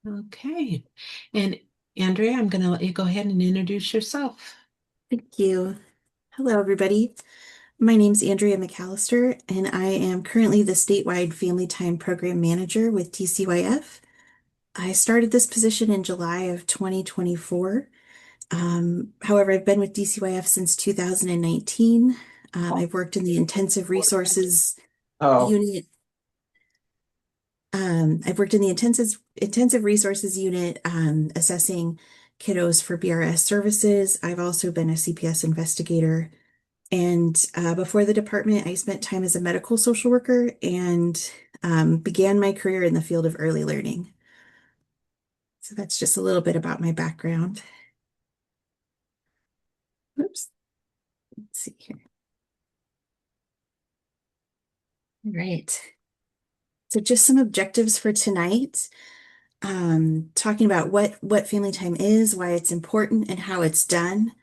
Okay. And Andrea, I'm going to let you go ahead and introduce yourself. Thank you. Hello, everybody. My name's Andrea McAllister, and I am currently the statewide Family Time Program Manager with DCYF. I started this position in July of 2024. However, I've been with DCYF since 2019. I've worked in the intensive resources Oh, unit. I've worked in the intensive resources unit, assessing kiddos for BRS services. I've also been a CPS investigator. And before the department, I spent time as a medical social worker and began my career in the field of early learning. So that's just a little bit about my background. Oops, let's see here. All right. So just some objectives for tonight. Talking about what family time is, why it's important, and how it's done.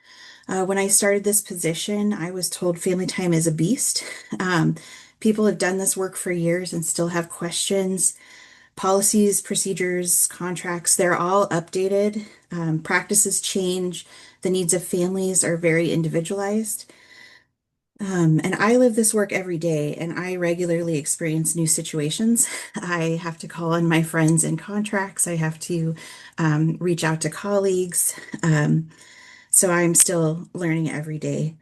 When I started this position, I was told family time is a beast. Um, People have done this work for years and still have questions. Policies, procedures, contracts, they're all updated. Practices change. The needs of families are very individualized. And I live this work every day, and I regularly experience new situations. I have to call on my friends in contracts. I have to reach out to colleagues. So I'm still learning every day.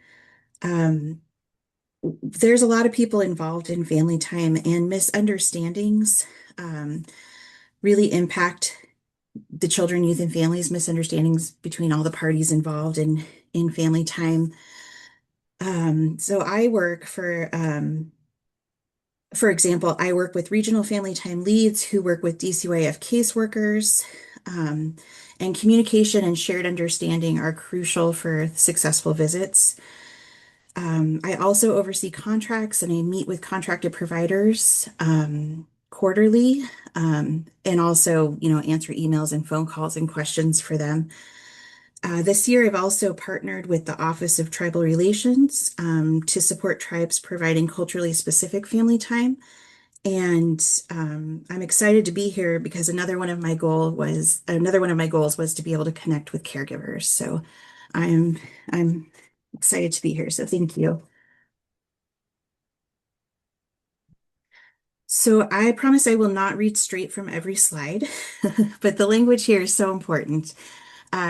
Um, there's a lot of people involved in family time, and misunderstandings um, really impact the children, youth, and families, misunderstandings between all the parties involved in family time. So I work for example, I work with regional family time leads who work with DCYF caseworkers, um, and communication and shared understanding are crucial for successful visits. I also oversee contracts and I meet with contracted providers quarterly, and also, answer emails and phone calls and questions for them. This year, I've also partnered with the Office of Tribal Relations to support tribes providing culturally specific family time. And I'm excited to be here because another one of my goals was to be able to connect with caregivers. So I'm excited to be here. So thank you. So I promise I will not read straight from every slide, but the language here is so important.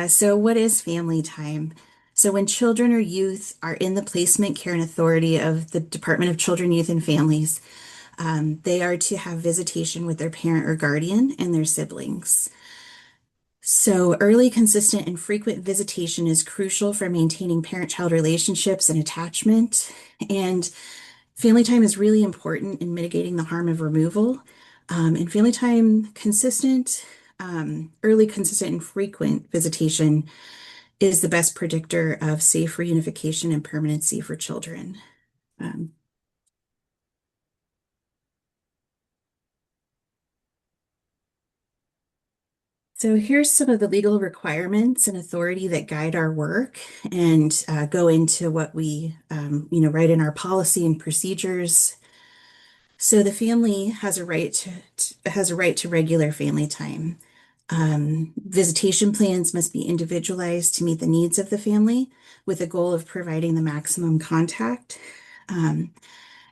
So what is family time? So when children or youth are in the placement, care, and authority of the Department of Children, Youth, and Families, they are to have visitation with their parent or guardian and their siblings. So early, consistent, and frequent visitation is crucial for maintaining parent-child relationships and attachment. And family time is really important in mitigating the harm of removal. And family time early, consistent, and frequent visitation is the best predictor of safe reunification and permanency for children. Um, so here's some of the legal requirements and authority that guide our work and go into what we, write in our policy and procedures. So the family has a right to regular family time. Visitation plans must be individualized to meet the needs of the family with a goal of providing the maximum contact. Um,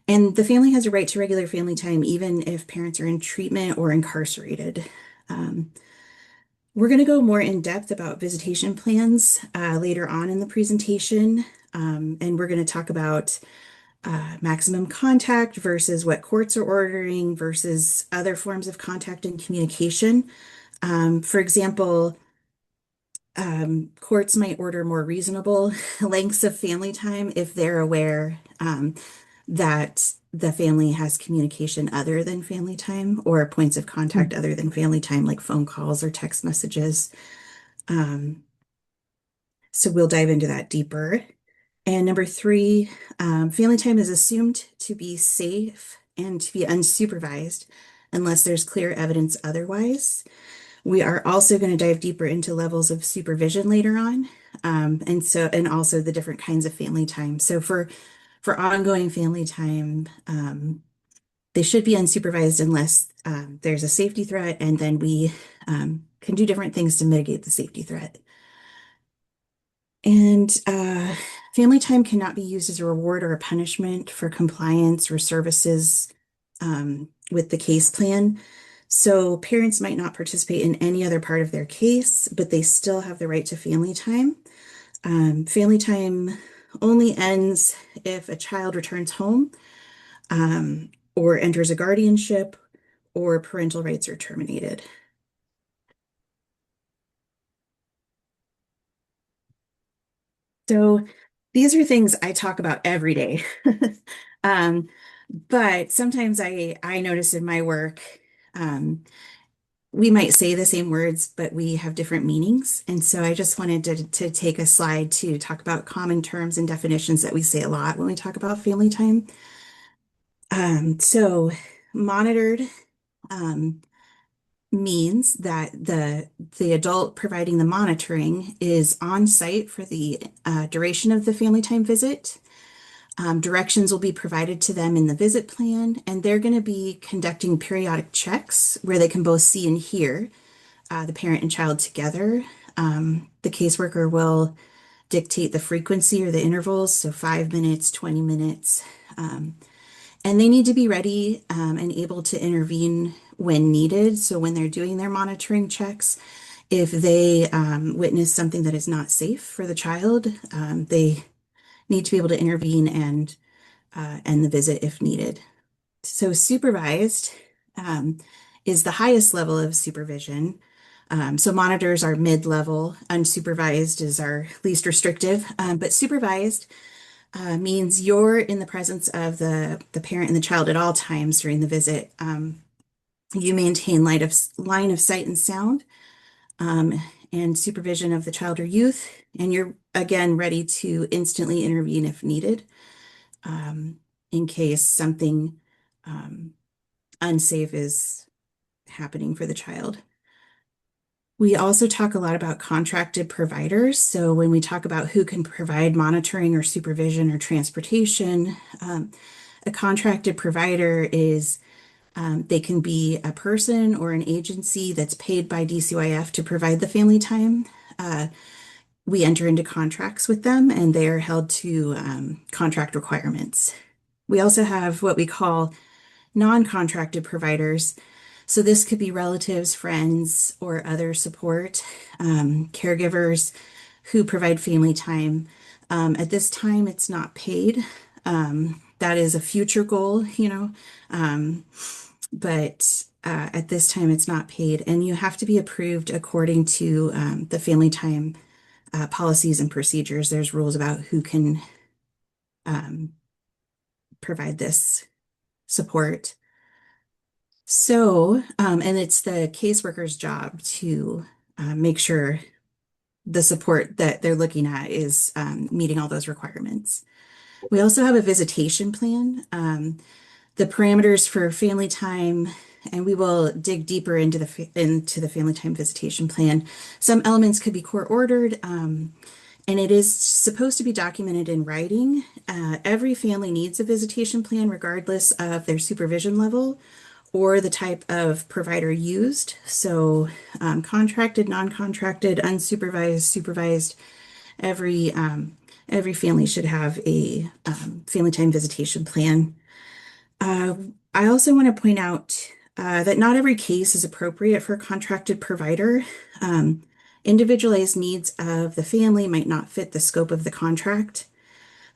and the family has a right to regular family time even if parents are in treatment or incarcerated. Um, we're going to go more in depth about visitation plans later on in the presentation. And we're going to talk about maximum contact versus what courts are ordering versus other forms of contact and communication. For example, courts might order more reasonable lengths of family time if they're aware that the family has communication other than family time or points of contact other than family time, like phone calls or text messages. Um, so we'll dive into that deeper. And number three, family time is assumed to be safe and to be unsupervised unless there's clear evidence otherwise. We are also going to dive deeper into levels of supervision later on, and also the different kinds of family time. So for ongoing family time, they should be unsupervised unless there's a safety threat, and then we can do different things to mitigate the safety threat. And family time cannot be used as a reward or a punishment for compliance or services with the case plan. So parents might not participate in any other part of their case, but they still have the right to family time. Family time only ends if a child returns home or enters a guardianship or parental rights are terminated. So these are things I talk about every day. Um, but sometimes I notice in my work, um, we might say the same words, but we have different meanings. And so I just wanted to take a slide to talk about common terms and definitions that we say a lot when we talk about family time. So monitored um, means that the adult providing the monitoring is on site for the duration of the family time visit. Directions will be provided to them in the visit plan, and they're going to be conducting periodic checks where they can both see and hear the parent and child together. The caseworker will dictate the frequency or the intervals, so 5 minutes, 20 minutes. And they need to be ready and able to intervene when needed. So when they're doing their monitoring checks, if they witness something that is not safe for the child, they need to be able to intervene and end the visit if needed. So supervised is the highest level of supervision. So monitors are mid-level, unsupervised is our least restrictive, but supervised means you're in the presence of the parent and the child at all times during the visit. You maintain line of sight and sound and supervision of the child or youth, and you're again ready to instantly intervene if needed in case something unsafe is happening for the child. We also talk a lot about contracted providers. So when we talk about who can provide monitoring or supervision or transportation, a contracted provider is they can be a person or an agency that's paid by DCYF to provide the family time. We enter into contracts with them and they are held to contract requirements. We also have what we call non-contracted providers. So this could be relatives, friends, or other support, caregivers who provide family time. At this time, it's not paid. That is a future goal, but at this time, it's not paid. And you have to be approved according to the family time policies and procedures. There's rules about who can um, provide this support. So, and it's the caseworker's job to make sure the support that they're looking at is meeting all those requirements. We also have a visitation plan, the parameters for family time, and we will dig deeper into the family time visitation plan. Some elements could be court ordered, and it is supposed to be documented in writing. Every family needs a visitation plan, regardless of their supervision level or the type of provider used. So contracted, non-contracted, unsupervised, supervised, every every family should have a family time visitation plan. Uh, I also want to point out that not every case is appropriate for a contracted provider. Individualized needs of the family might not fit the scope of the contract.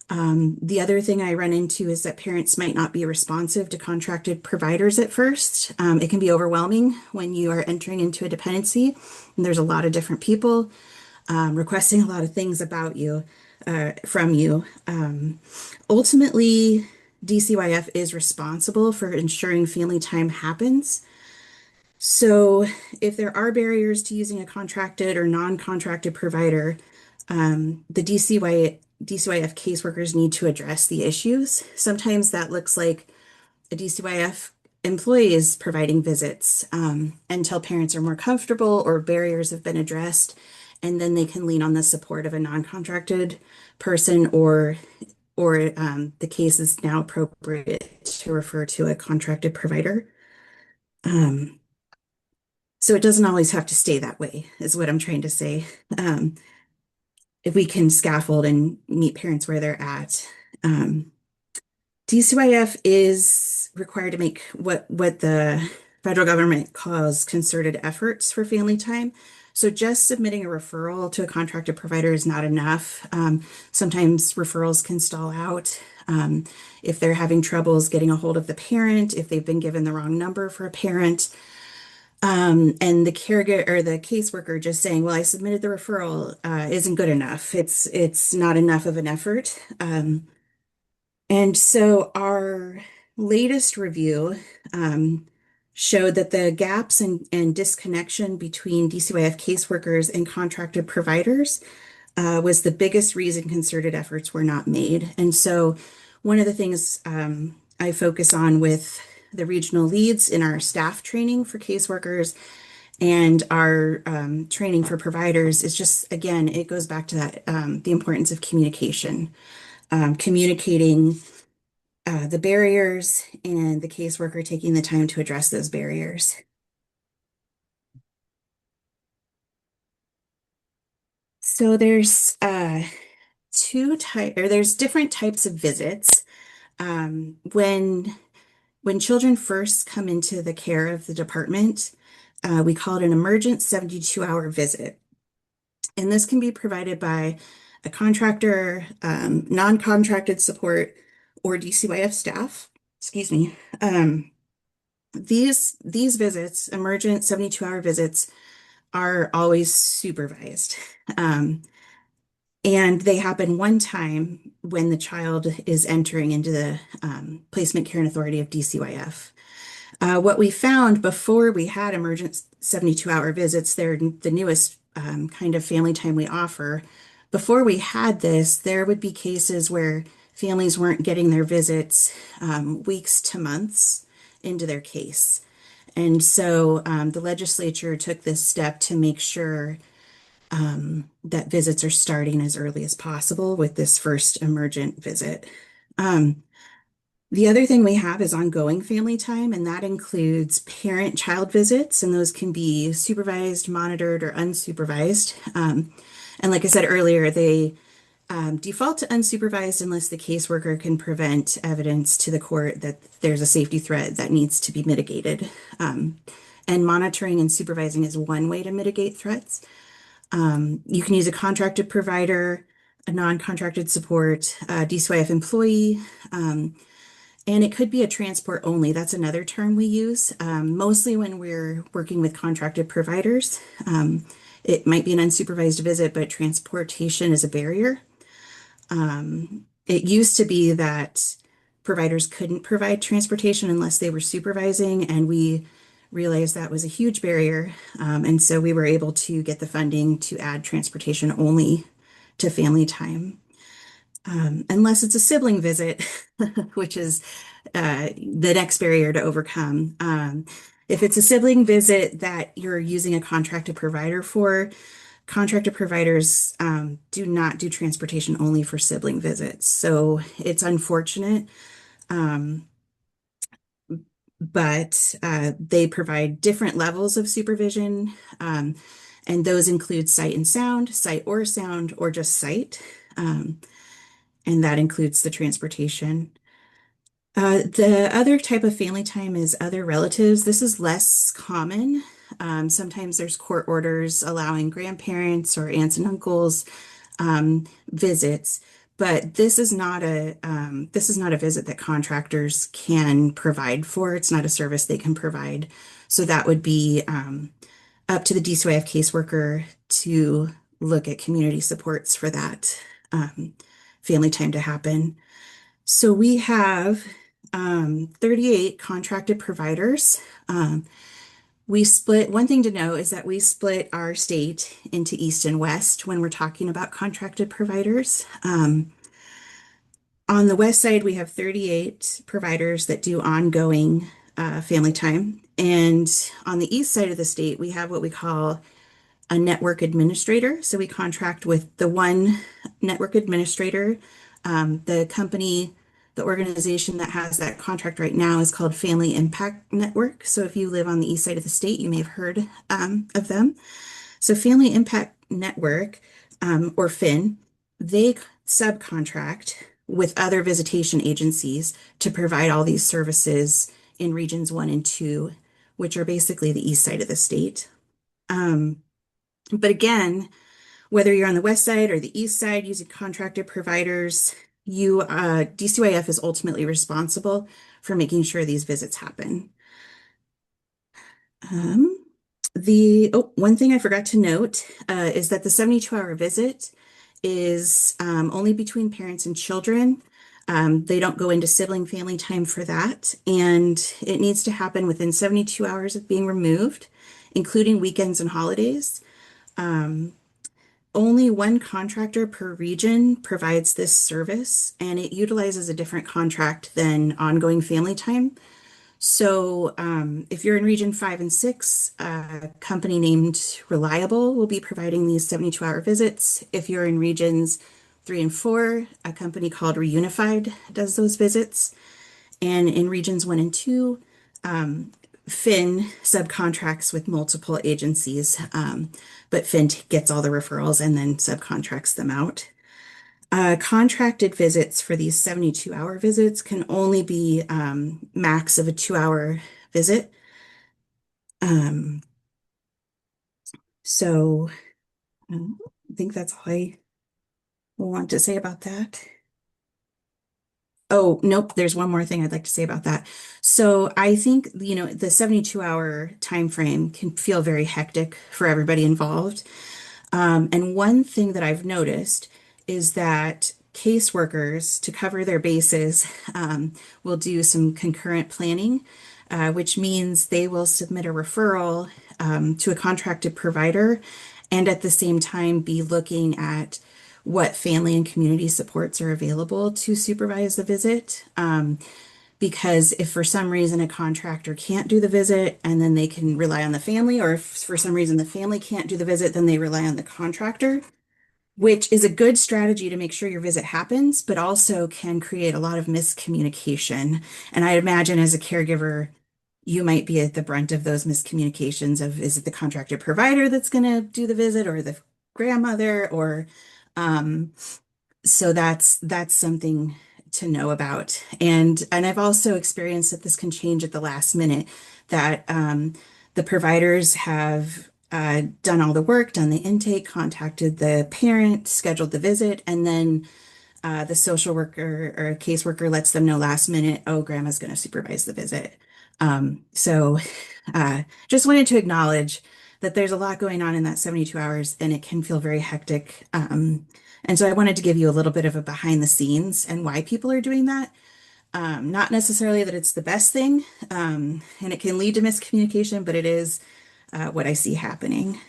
The other thing I run into is that parents might not be responsive to contracted providers at first. It can be overwhelming when you are entering into a dependency, and there's a lot of different people requesting a lot of things about you, from you. Ultimately, DCYF is responsible for ensuring family time happens. So if there are barriers to using a contracted or non-contracted provider, the DCYF caseworkers need to address the issues. Sometimes that looks like a DCYF employee is providing visits until parents are more comfortable or barriers have been addressed, and then they can lean on the support of a non-contracted person or the case is now appropriate to refer to a contracted provider. Um, So it doesn't always have to stay that way, is what I'm trying to say. Um, if we can scaffold and meet parents where they're at. DCYF is required to make what the federal government calls concerted efforts for family time. So just submitting a referral to a contracted provider is not enough. Sometimes referrals can stall out. If they're having troubles getting a hold of the parent, if they've been given the wrong number for a parent, and the caregiver or the caseworker just saying, "Well, I submitted the referral," isn't good enough. It's not enough of an effort. And so our latest review showed that the gaps and disconnection between DCYF caseworkers and contracted providers was the biggest reason concerted efforts were not made. And so one of the things I focus on with the regional leads in our staff training for caseworkers and our training for providers is just, again, it goes back to that the importance of communication, communicating the barriers and the caseworker taking the time to address those barriers. So there's different types of visits. When children first come into the care of the department, we call it an emergent 72-hour visit. And this can be provided by a contractor, non-contracted support, or DCYF staff. Excuse me. These visits, emergent 72-hour visits, are always supervised. Um, and they happen one time when the child is entering into the Placement Care and Authority of DCYF. What we found before we had emergent 72-hour visits, they're the newest kind of family time we offer. Before we had this, there would be cases where families weren't getting their visits weeks to months into their case. And so the legislature took this step to make sure that visits are starting as early as possible with this first emergent visit. Um, the other thing we have is ongoing family time, and that includes parent-child visits, and those can be supervised, monitored, or unsupervised. And like I said earlier, they default to unsupervised unless the caseworker can prevent evidence to the court that there's a safety threat that needs to be mitigated. And monitoring and supervising is one way to mitigate threats. You can use a contracted provider, a non-contracted support, a DCYF employee, and it could be a transport only. That's another term we use, mostly when we're working with contracted providers. It might be an unsupervised visit, but transportation is a barrier. It used to be that providers couldn't provide transportation unless they were supervising, and we realized that was a huge barrier. And so we were able to get the funding to add transportation only to family time. Unless it's a sibling visit, which is the next barrier to overcome. If it's a sibling visit that you're using a contracted provider for, contracted providers do not do transportation only for sibling visits. So it's unfortunate, but they provide different levels of supervision, and those include sight or sound, or just sight. And that includes the transportation. The other type of family time is other relatives. This is less common. Sometimes there's court orders allowing grandparents or aunts and uncles visits, but this is not a visit that contractors can provide for. It's not a service they can provide. So that would be up to the DCYF caseworker to look at community supports for that family time to happen. So we have 38 contracted providers. One thing to know is that we split our state into East and West when we're talking about contracted providers. On the West side, we have 38 providers that do ongoing family time. And on the East side of the state, we have what we call a network administrator. So we contract with the one network administrator. The company The organization that has that contract right now is called Family Impact Network. So if you live on the east side of the state, you may have heard of them. So Family Impact Network, or FIN, they subcontract with other visitation agencies to provide all these services in regions one and two, which are basically the east side of the state. Um, but again, whether you're on the west side or the east side using contracted providers, DCYF is ultimately responsible for making sure these visits happen. Um, one thing I forgot to note is that the 72-hour visit is only between parents and children. They don't go into sibling family time for that, and it needs to happen within 72 hours of being removed, including weekends and holidays. Um, Only one contractor per region provides this service, and it utilizes a different contract than ongoing family time. So, if you're in region 5 and 6, a company named Reliable will be providing these 72-hour visits. If you're in regions 3 and 4, a company called Reunified does those visits. And in regions 1 and 2, Finn subcontracts with multiple agencies, but Finn gets all the referrals and then subcontracts them out. Contracted visits for these 72-hour visits can only be max of a 2-hour visit. Um, so I think that's all I want to say about that. Oh, nope, there's one more thing I'd like to say about that. So I think, the 72-hour time frame can feel very hectic for everybody involved. And one thing that I've noticed is that caseworkers, to cover their bases, will do some concurrent planning, which means they will submit a referral to a contracted provider and at the same time be looking at what family and community supports are available to supervise the visit. Because if for some reason a contractor can't do the visit, and then they can rely on the family, or if for some reason the family can't do the visit, then they rely on the contractor, which is a good strategy to make sure your visit happens, but also can create a lot of miscommunication. And I imagine as a caregiver, you might be at the brunt of those miscommunications of, is it the contracted provider that's going to do the visit, or the grandmother, or um, so that's something to know about. And I've also experienced that this can change at the last minute, that the providers have done all the work, done the intake, contacted the parent, scheduled the visit, and then the social worker or caseworker lets them know last minute, oh, grandma's going to supervise the visit. Just wanted to acknowledge that there's a lot going on in that 72 hours, and it can feel very hectic. And so I wanted to give you a little bit of a behind the scenes and why people are doing that. Not necessarily that it's the best thing, and it can lead to miscommunication, but it is what I see happening.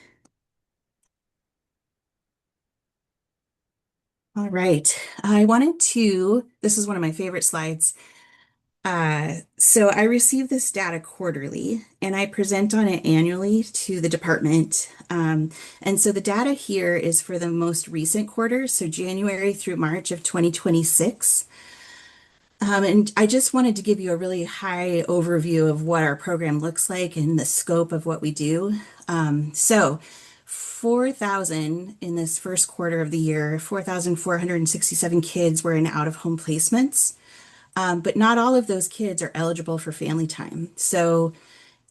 All right. This is one of my favorite slides. So I receive this data quarterly and I present on it annually to the department. And so the data here is for the most recent quarter, so January through March of 2026. And I just wanted to give you a really high overview of what our program looks like and the scope of what we do. So 4,000 in this first quarter of the year, 4,467 kids were in out-of-home placements. But not all of those kids are eligible for family time. So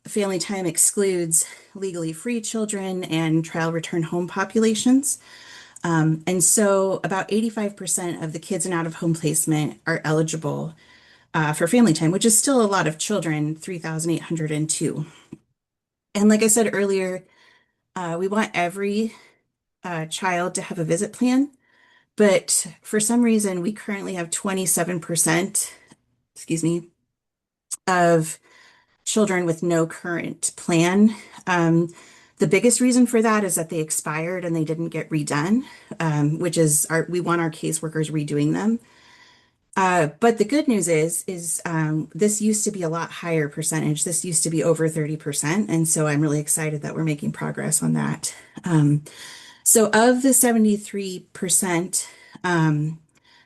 family time excludes legally free children and trial return home populations. And so about 85% of the kids in out-of-home placement are eligible for family time, which is still a lot of children, 3,802. And like I said earlier, we want every child to have a visit plan, but for some reason, we currently have 27%, excuse me, of children with no current plan. Um, the biggest reason for that is that they expired and they didn't get redone, which is we want our caseworkers redoing them. But the good news is this used to be a lot higher percentage. This used to be over 30%. And so I'm really excited that we're making progress on that. So of the 73%,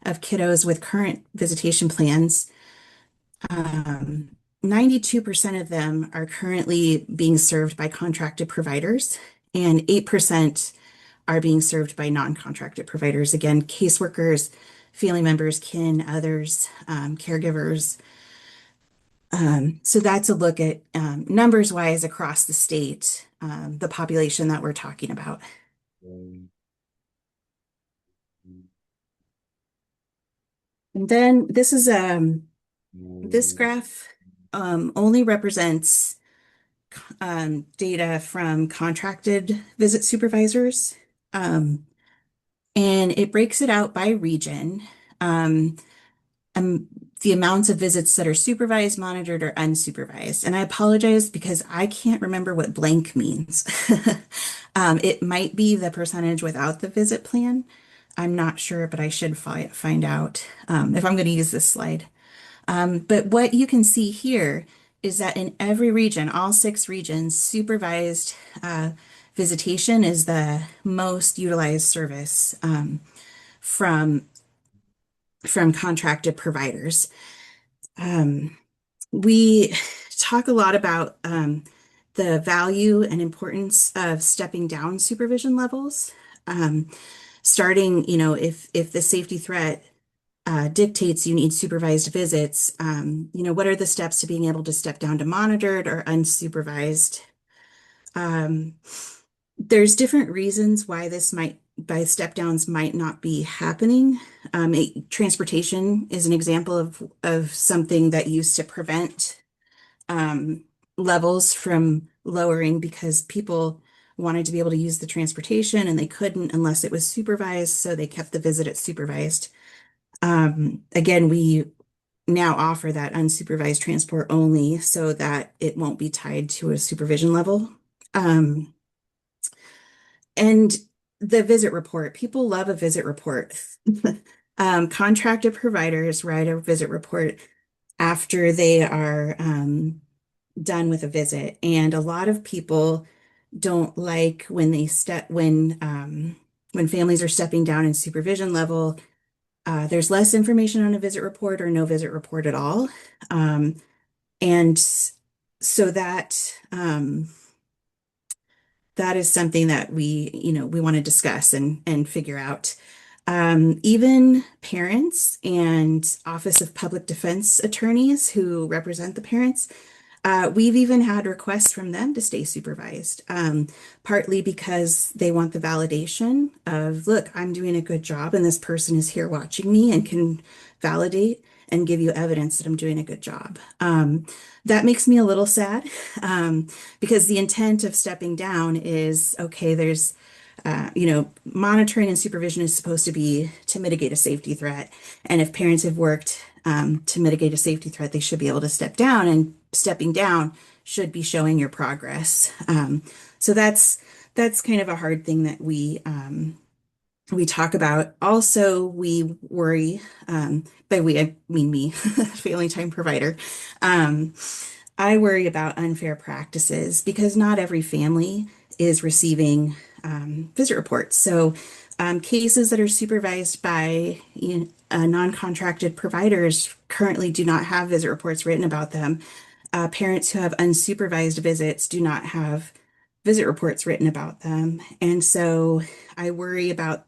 of kiddos with current visitation plans, um, 92% of them are currently being served by contracted providers, and 8% are being served by non-contracted providers. Again, caseworkers, family members, kin, others, caregivers. So that's a look at numbers wise across the state, the population that we're talking about. And then this graph only represents data from contracted visit supervisors. Um, and it breaks it out by region. Um, um, the amounts of visits that are supervised, monitored, or unsupervised. And I apologize because I can't remember what blank means. It might be the percentage without the visit plan. I'm not sure, but I should find out if I'm going to use this slide. But what you can see here is that in every region, all 6 regions, supervised visitation is the most utilized service from contracted providers. We talk a lot about the value and importance of stepping down supervision levels. Um, Starting, if the safety threat dictates you need supervised visits, what are the steps to being able to step down to monitored or unsupervised? Um, there's different reasons why this might, by step downs might not be happening. Transportation is an example of something that used to prevent um, levels from lowering because people wanted to be able to use the transportation and they couldn't unless it was supervised, so they kept the visit at supervised. Again, we now offer that unsupervised transport only so that it won't be tied to a supervision level. Um, and the visit report, people love a visit report. Contracted providers write a visit report after they are done with a visit. And a lot of people don't like when when families are stepping down in supervision level. There's less information on a visit report or no visit report at all. And so that is something that we want to discuss and figure out. Even parents and Office of Public Defense attorneys who represent the parents, we've even had requests from them to stay supervised, partly because they want the validation of, look, I'm doing a good job and this person is here watching me and can validate and give you evidence that I'm doing a good job. That makes me a little sad because the intent of stepping down is, okay, there's monitoring and supervision is supposed to be to mitigate a safety threat. And if parents have worked to mitigate a safety threat, they should be able to step down, and stepping down should be showing your progress. So that's kind of a hard thing that we talk about. Also, we worry, by we, I mean me, family time provider. Um, I worry about unfair practices because not every family is receiving visit reports. So, cases that are supervised by non-contracted providers currently do not have visit reports written about them. Parents who have unsupervised visits do not have visit reports written about them. And so I worry about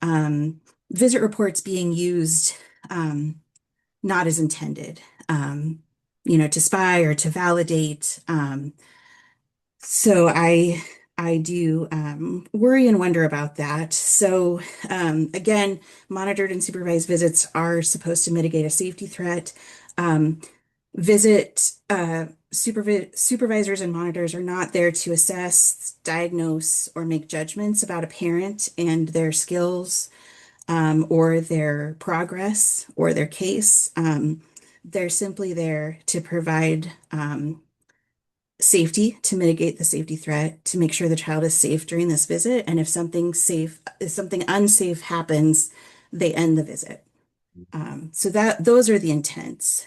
um, visit reports being used not as intended, to spy or to validate. So I do worry and wonder about that. So again, monitored and supervised visits are supposed to mitigate a safety threat. Um, Supervisors and monitors are not there to assess, diagnose, or make judgments about a parent and their skills or their progress or their case. They're simply there to provide safety, to mitigate the safety threat, to make sure the child is safe during this visit. And if something unsafe happens, they end the visit. So those are the intents.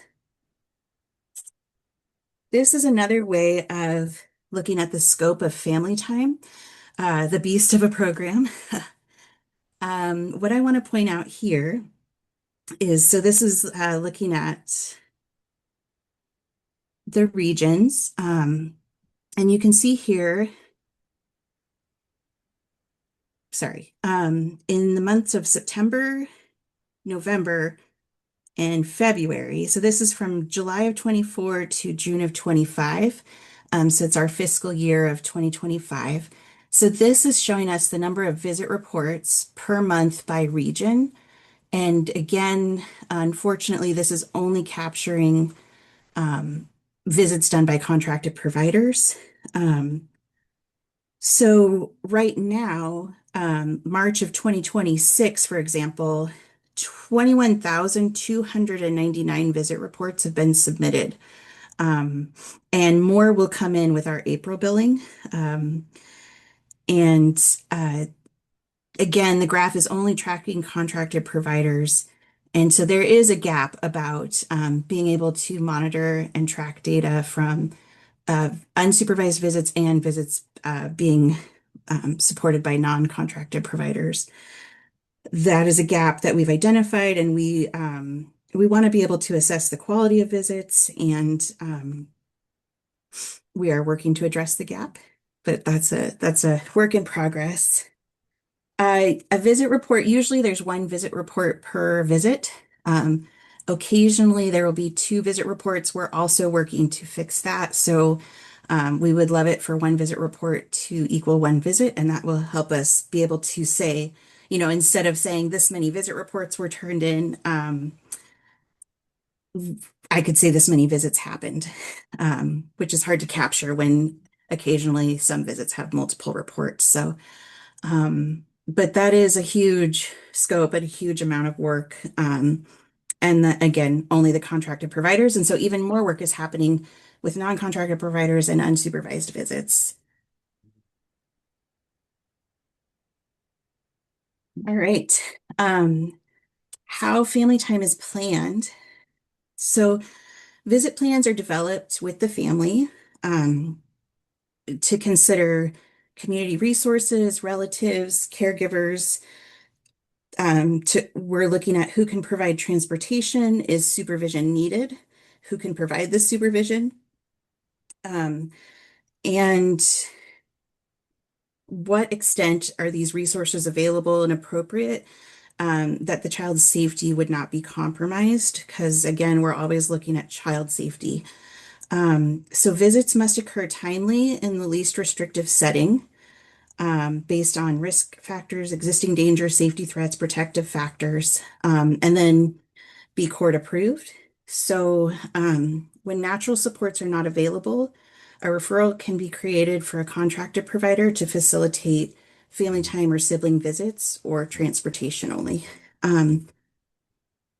This is another way of looking at the scope of family time, the beast of a program. What I want to point out here is so this is looking at the regions. And you can see here, sorry, in the months of September, November, and February. So this is from July of 24 to June of 25. So it's our fiscal year of 2025. So this is showing us the number of visit reports per month by region. And again, unfortunately, this is only capturing visits done by contracted providers. Um, so right now, March of 2026, for example, 21,299 visit reports have been submitted. Um, and more will come in with our April billing. Um, and again, the graph is only tracking contracted providers. And so there is a gap about being able to monitor and track data from unsupervised visits and visits being supported by non-contracted providers. That is a gap that we've identified, and we want to be able to assess the quality of visits, and we are working to address the gap. But that's a work in progress. A visit report, usually there's one visit report per visit. Um, Occasionally there will be two visit reports. We're also working to fix that. So we would love it for one visit report to equal one visit, and that will help us be able to say, instead of saying this many visit reports were turned in, I could say this many visits happened, which is hard to capture when occasionally some visits have multiple reports. So but that is a huge scope and a huge amount of work. And that, again, only the contracted providers. And so even more work is happening with non-contracted providers and unsupervised visits. All right. Um, how family time is planned. So visit plans are developed with the family um, to consider community resources, relatives, caregivers. We're looking at who can provide transportation, is supervision needed, who can provide the supervision, um, and what extent are these resources available and appropriate, that the child's safety would not be compromised, because again, we're always looking at child safety. So visits must occur timely in the least restrictive setting, based on risk factors, existing danger, safety threats, protective factors, and then be court approved. So when natural supports are not available, a referral can be created for a contracted provider to facilitate family time or sibling visits or transportation only. Um,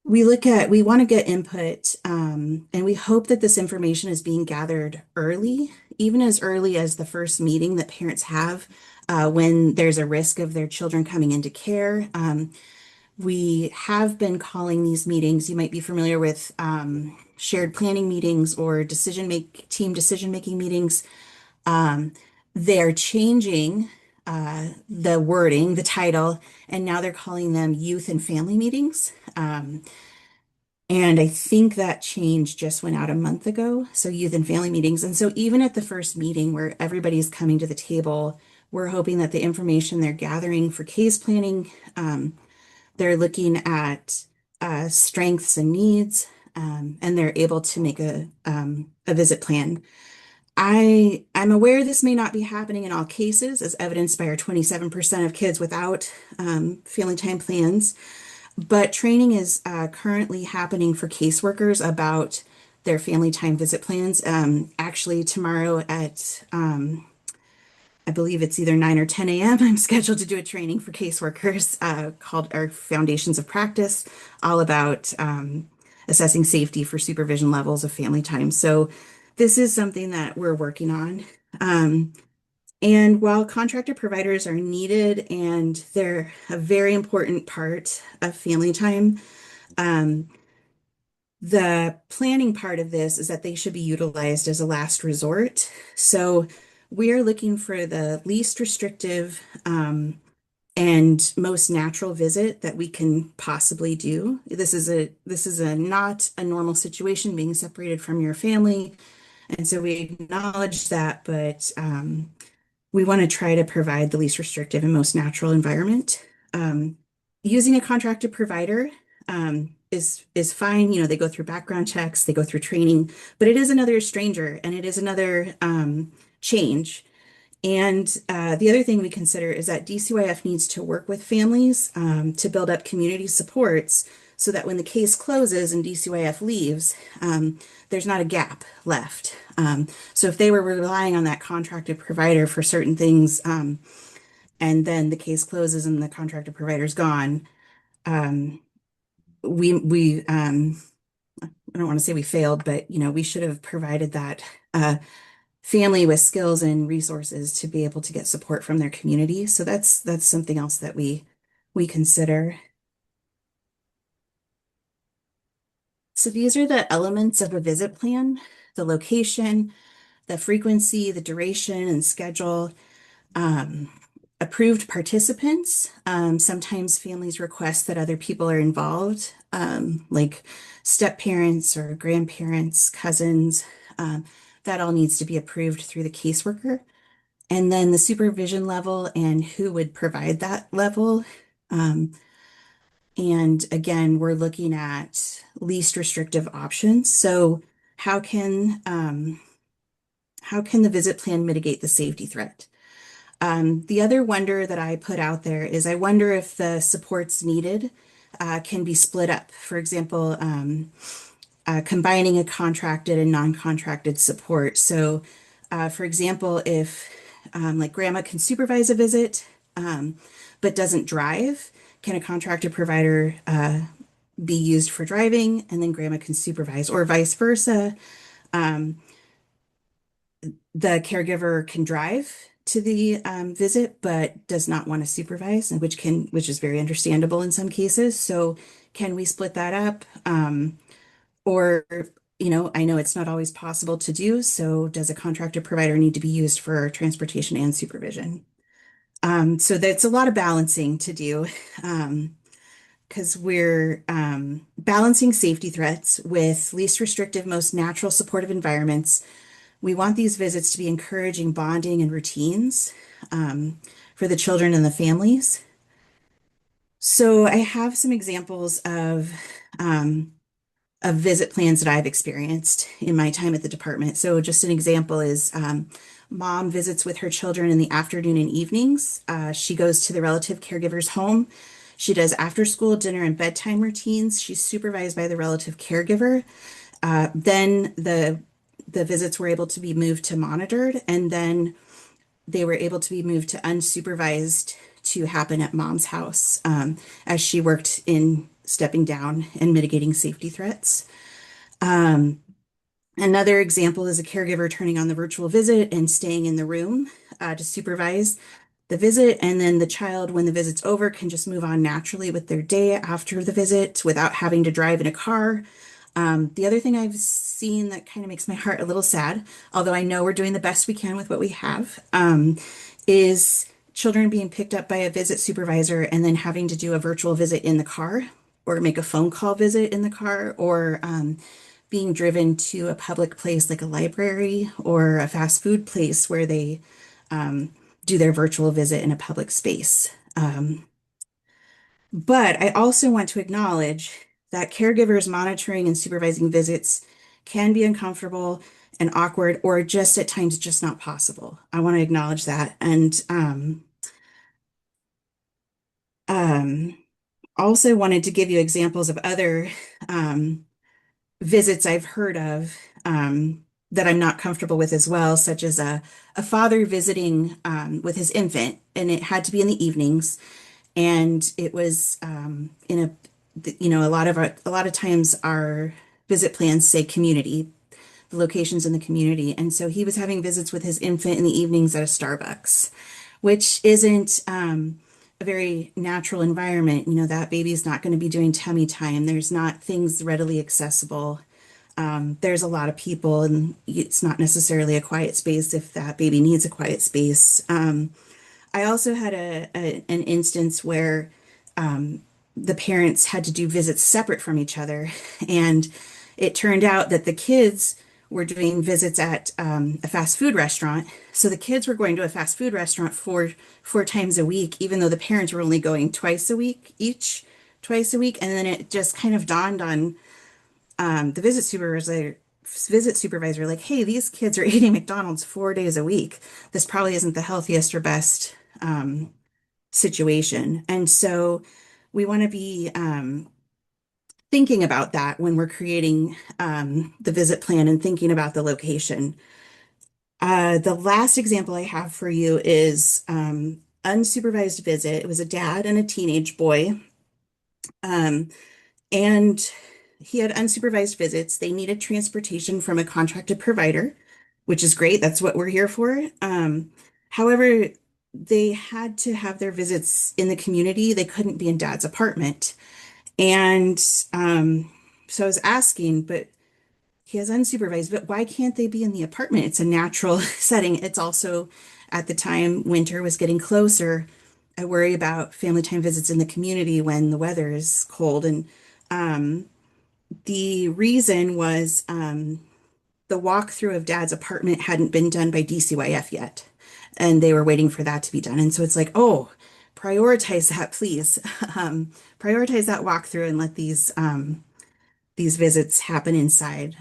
we want to get input, and we hope that this information is being gathered early, even as early as the first meeting that parents have when there's a risk of their children coming into care. We have been calling these meetings, you might be familiar with shared planning meetings or team decision making meetings. Um, they're changing the wording, the title, and now they're calling them youth and family meetings. And I think that change just went out a month ago. So youth and family meetings. And so even at the first meeting where everybody's coming to the table, we're hoping that the information they're gathering for case planning, they're looking at strengths and needs, and they're able to make a visit plan. I'm aware this may not be happening in all cases, as evidenced by our 27% of kids without family time plans, but training is currently happening for caseworkers about their family time visit plans. Actually, tomorrow at I believe it's either 9 or 10 a.m. I'm scheduled to do a training for caseworkers called our Foundations of Practice, all about assessing safety for supervision levels of family time. So this is something that we're working on. And while contracted providers are needed and they're a very important part of family time, um, the planning part of this is that they should be utilized as a last resort. So we're looking for the least restrictive and most natural visit that we can possibly do. This is a not a normal situation being separated from your family, and so we acknowledge that, but we want to try to provide the least restrictive and most natural environment. Um, Using a contracted provider is fine. You know, they go through background checks, they go through training, but it is another stranger and it is another change. And the other thing we consider is that DCYF needs to work with families to build up community supports so that when the case closes and DCYF leaves, there's not a gap left. So if they were relying on that contracted provider for certain things, and then the case closes and the contracted provider's gone, um, we I don't want to say we failed, but we should have provided that family with skills and resources to be able to get support from their community. So that's something else that we consider. So these are the elements of a visit plan: the location, the frequency, the duration and schedule, um, approved participants. Sometimes families request that other people are involved, like step parents or grandparents, cousins. Um, that all needs to be approved through the caseworker. And then the supervision level and who would provide that level. Um, and again, we're looking at least restrictive options. So how can um, how can the visit plan mitigate the safety threat? The other wonder that I put out there is I wonder if the supports needed can be split up. For example, combining a contracted and non-contracted support. So, for example, if like grandma can supervise a visit but doesn't drive, can a contracted provider be used for driving and then grandma can supervise, or vice versa? Um, the caregiver can drive to the visit but does not want to supervise, and which is very understandable in some cases. So can we split that up? Or, I know it's not always possible to do, so does a contractor provider need to be used for transportation and supervision? So that's a lot of balancing to do, because we're balancing safety threats with least restrictive, most natural supportive environments. We want these visits to be encouraging bonding and routines for the children and the families. So I have some examples of visit plans that I've experienced in my time at the department. So just an example is mom visits with her children in the afternoon and evenings. She goes to the relative caregiver's home. She does after school, dinner, and bedtime routines. She's supervised by the relative caregiver. Then the visits were able to be moved to monitored, and then they were able to be moved to unsupervised to happen at mom's house as she worked in stepping down and mitigating safety threats. Um, Another example is a caregiver turning on the virtual visit and staying in the room to supervise the visit. And then the child, when the visit's over, can just move on naturally with their day after the visit without having to drive in a car. The other thing I've seen that kind of makes my heart a little sad, although I know we're doing the best we can with what we have, is children being picked up by a visit supervisor and then having to do a virtual visit in the car or make a phone call visit in the car, or being driven to a public place like a library or a fast food place where they do their virtual visit in a public space. But I also want to acknowledge that caregivers monitoring and supervising visits can be uncomfortable and awkward, or just at times just not possible. I want to acknowledge that. And um, also wanted to give you examples of other visits I've heard of that I'm not comfortable with as well, such as a father visiting with his infant, and it had to be in the evenings, and it was in a lot of times our visit plans say community, the locations in the community, and so he was having visits with his infant in the evenings at a Starbucks, which isn't a very natural environment. That baby's not going to be doing tummy time. There's not things readily accessible. There's a lot of people, and it's not necessarily a quiet space if that baby needs a quiet space. I also had an instance where um, the parents had to do visits separate from each other, and it turned out that the kids were doing visits at a fast food restaurant. So the kids were going to a fast food restaurant four times a week, even though the parents were only going twice a week each, twice a week. And then it just kind of dawned on the visit supervisor, like, hey, these kids are eating McDonald's 4 days a week. This probably isn't the healthiest or best situation. And so we want to be thinking about that when we're creating the visit plan and thinking about the location. The last example I have for you is unsupervised visit. It was a dad and a teenage boy. Um, and he had unsupervised visits. They needed transportation from a contracted provider, which is great. That's what we're here for. However, they had to have their visits in the community. They couldn't be in dad's apartment. And so I was asking, but he has unsupervised, but why can't they be in the apartment? It's a natural setting. It's also at the time winter was getting closer. I worry about family time visits in the community when the weather is cold. And um, the reason was the walkthrough of dad's apartment hadn't been done by DCYF yet. And they were waiting for that to be done. And so it's like, oh, prioritize that, please. Prioritize that walkthrough and let these visits happen inside.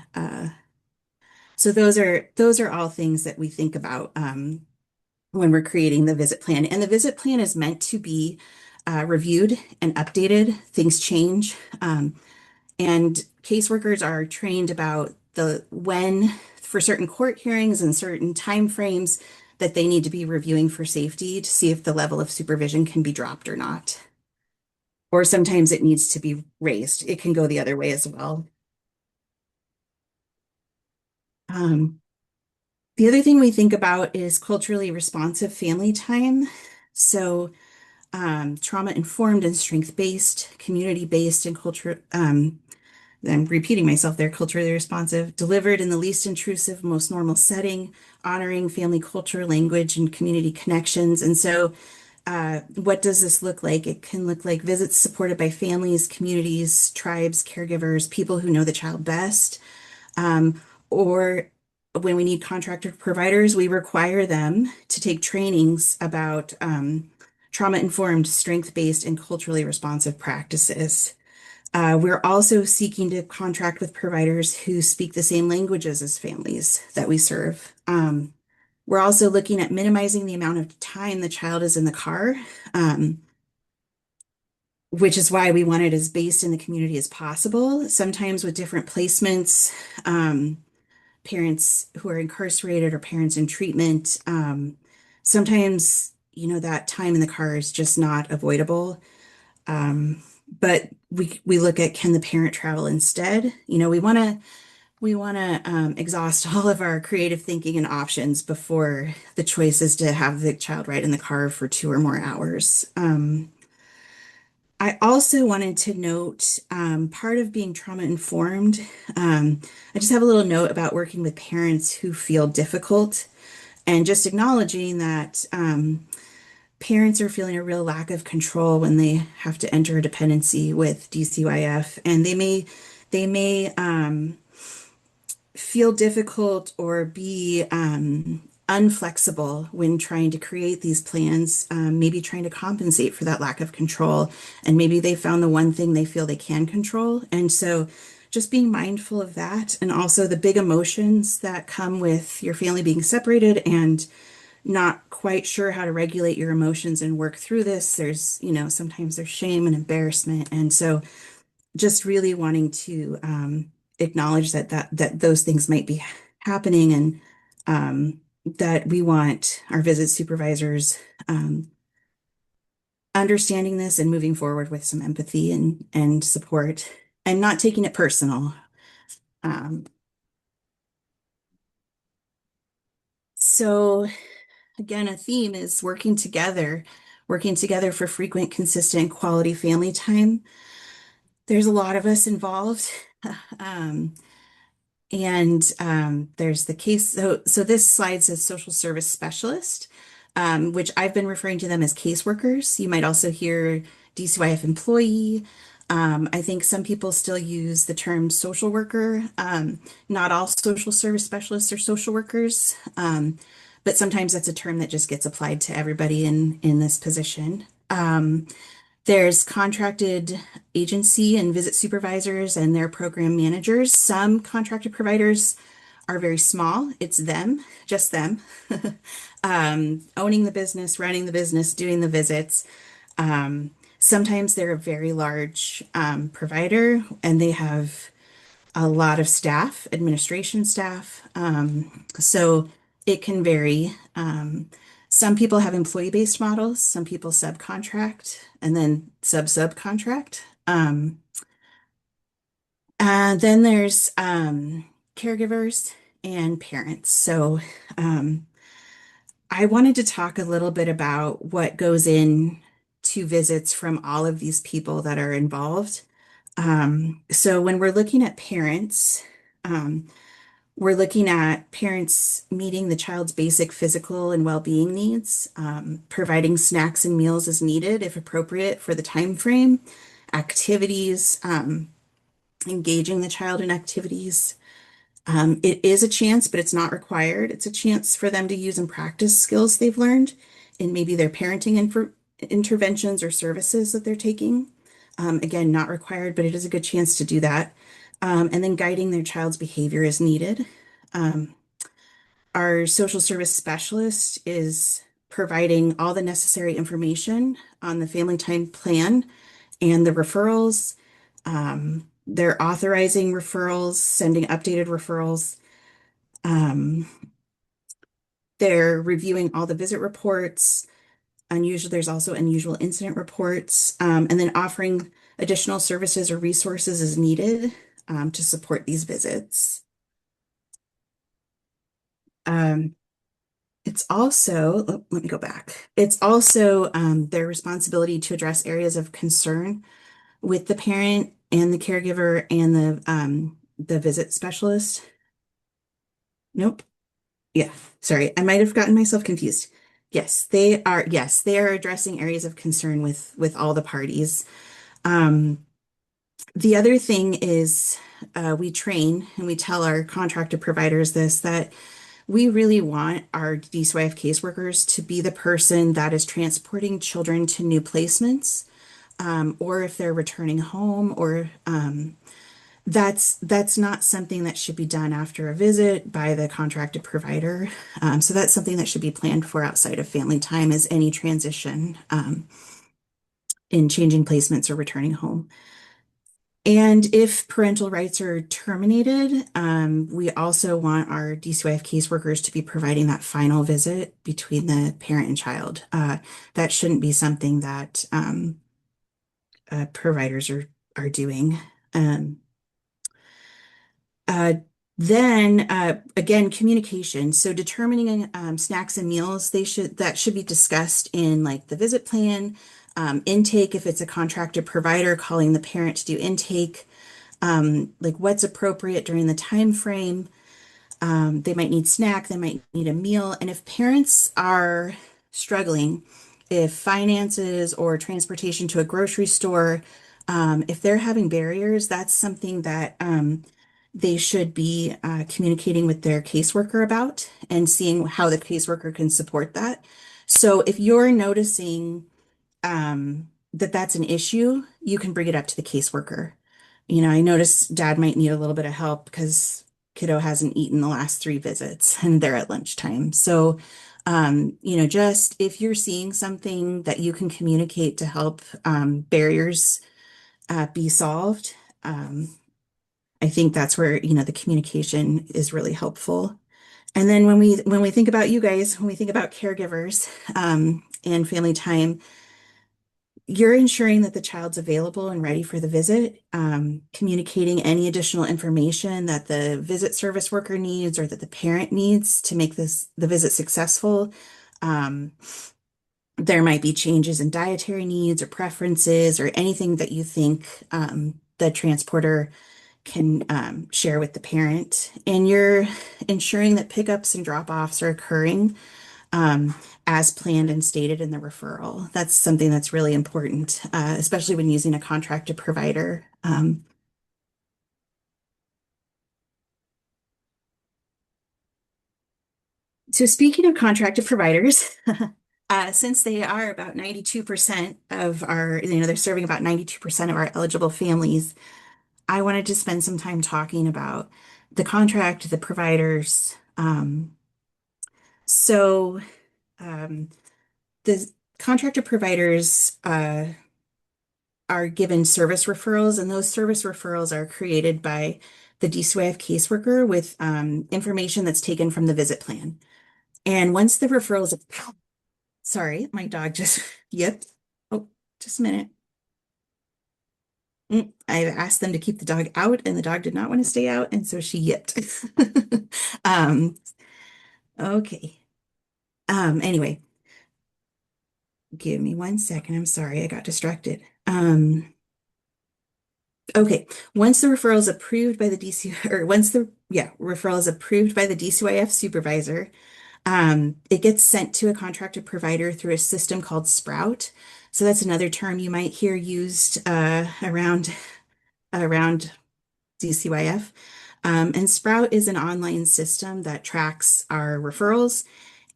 So those are all things that we think about when we're creating the visit plan. And the visit plan is meant to be reviewed and updated. Things change. And caseworkers are trained about the when for certain court hearings and certain time frames that they need to be reviewing for safety to see if the level of supervision can be dropped or not. Or sometimes it needs to be raised. It can go the other way as well. Um, the other thing we think about is culturally responsive family time. So trauma informed and strength based, community based, and culture. I'm repeating myself there, culturally responsive, delivered in the least intrusive, most normal setting, honoring family culture, language, and community connections. And so, what does this look like? It can look like visits supported by families, communities, tribes, caregivers, people who know the child best. Or when we need contracted providers, we require them to take trainings about trauma-informed, strength-based, and culturally responsive practices. We're also seeking to contract with providers who speak the same languages as families that we serve. We're also looking at minimizing the amount of time the child is in the car, um, which is why we want it as based in the community as possible. Sometimes with different placements, parents who are incarcerated or parents in treatment, sometimes, that time in the car is just not avoidable. But we look at, can the parent travel instead? We want to exhaust all of our creative thinking and options before the choice is to have the child ride in the car for 2 or more hours. I also wanted to note part of being trauma informed. I just have a little note about working with parents who feel difficult and just acknowledging that parents are feeling a real lack of control when they have to enter a dependency with DCYF, and they may feel difficult or be unflexible when trying to create these plans, maybe trying to compensate for that lack of control. And maybe they found the one thing they feel they can control. And so just being mindful of that and also the big emotions that come with your family being separated and not quite sure how to regulate your emotions and work through this. Sometimes there's shame and embarrassment. And so just really wanting to acknowledge that those things might be happening, and that we want our visit supervisors understanding this and moving forward with some empathy and support and not taking it personal. Um, so again, a theme is working together for frequent, consistent, quality family time. There's a lot of us involved. Um, And there's the case. So this slide says social service specialist. which I've been referring to them as caseworkers. You might also hear DCYF employee. I think some people still use the term social worker. Not all social service specialists are social workers, but sometimes that's a term that just gets applied to everybody in this position. There's contracted agency and visit supervisors and their program managers. Some contracted providers are very small. It's them, just them, owning the business, running the business, doing the visits. Sometimes they're a very large provider and they have a lot of staff, administration staff. So it can vary. Some people have employee-based models, some people subcontract, and then subcontract. And then there's caregivers and parents. So um, I wanted to talk a little bit about what goes in to visits from all of these people that are involved. So when we're looking at parents, um, we're looking at parents meeting the child's basic physical and well-being needs, providing snacks and meals as needed, if appropriate, for the time frame, activities, engaging the child in activities. It is a chance, but it's not required. It's a chance for them to use and practice skills they've learned in maybe their parenting interventions or services that they're taking. Again, not required, but it is a good chance to do that. And then guiding their child's behavior as needed. Um, our social service specialist is providing all the necessary information on the family time plan and the referrals. They're authorizing referrals, sending updated referrals. Um, they're reviewing all the visit reports. There's also unusual incident reports, and then offering additional services or resources as needed to support these visits. Um, it's also, oh, let me go back. It's also their responsibility to address areas of concern with the parent and the caregiver and the visit specialist. Nope. Yeah, sorry, I might have gotten myself confused. Yes, they are addressing areas of concern with all the parties. Um, the other thing is we train and we tell our contracted providers this that we really want our DCYF caseworkers to be the person that is transporting children to new placements, or if they're returning home, or that's not something that should be done after a visit by the contracted provider. So that's something that should be planned for outside of family time as any transition in changing placements or returning home. And if parental rights are terminated, we also want our DCYF caseworkers to be providing that final visit between the parent and child. That shouldn't be something that providers are doing. Um, Uh, then again, communication. So determining snacks and meals, that should be discussed in like the visit plan, intake if it's a contracted provider, calling the parent to do intake, like what's appropriate during the time frame. They might need snack, they might need a meal, and if parents are struggling, if finances or transportation to a grocery store, if they're having barriers, that's something that they should be communicating with their caseworker about and seeing how the caseworker can support that. So if you're noticing that that's an issue, you can bring it up to the caseworker. You know, I notice dad might need a little bit of help because kiddo hasn't eaten the last 3 visits and they're at lunchtime. So, just if you're seeing something that you can communicate to help barriers be solved, I think that's where, the communication is really helpful. And then when we think about you guys, when we think about caregivers and family time, you're ensuring that the child's available and ready for the visit, communicating any additional information that the visit service worker needs or that the parent needs to make the visit successful. Um, there might be changes in dietary needs or preferences or anything that you think the transporter can share with the parent. And you're ensuring that pickups and drop-offs are occurring um, as planned and stated in the referral. That's something that's really important, especially when using a contracted provider. So speaking of contracted providers, since they are about 92% of our, they're serving about 92% of our eligible families, I wanted to spend some time talking about the contract, the providers. So um, the contracted providers are given service referrals, and those service referrals are created by the DCYF caseworker with information that's taken from the visit plan. And once the referrals, sorry, my dog just yipped. Oh, just a minute. I asked them to keep the dog out, and the dog did not want to stay out, and so she yipped. Um, okay. Anyway, give me one second. I'm sorry, I got distracted. Okay. Once the referral is approved by the DC, or once the referral is approved by the DCYF supervisor, it gets sent to a contracted provider through a system called Sprout. So that's another term you might hear used around DCYF. And Sprout is an online system that tracks our referrals,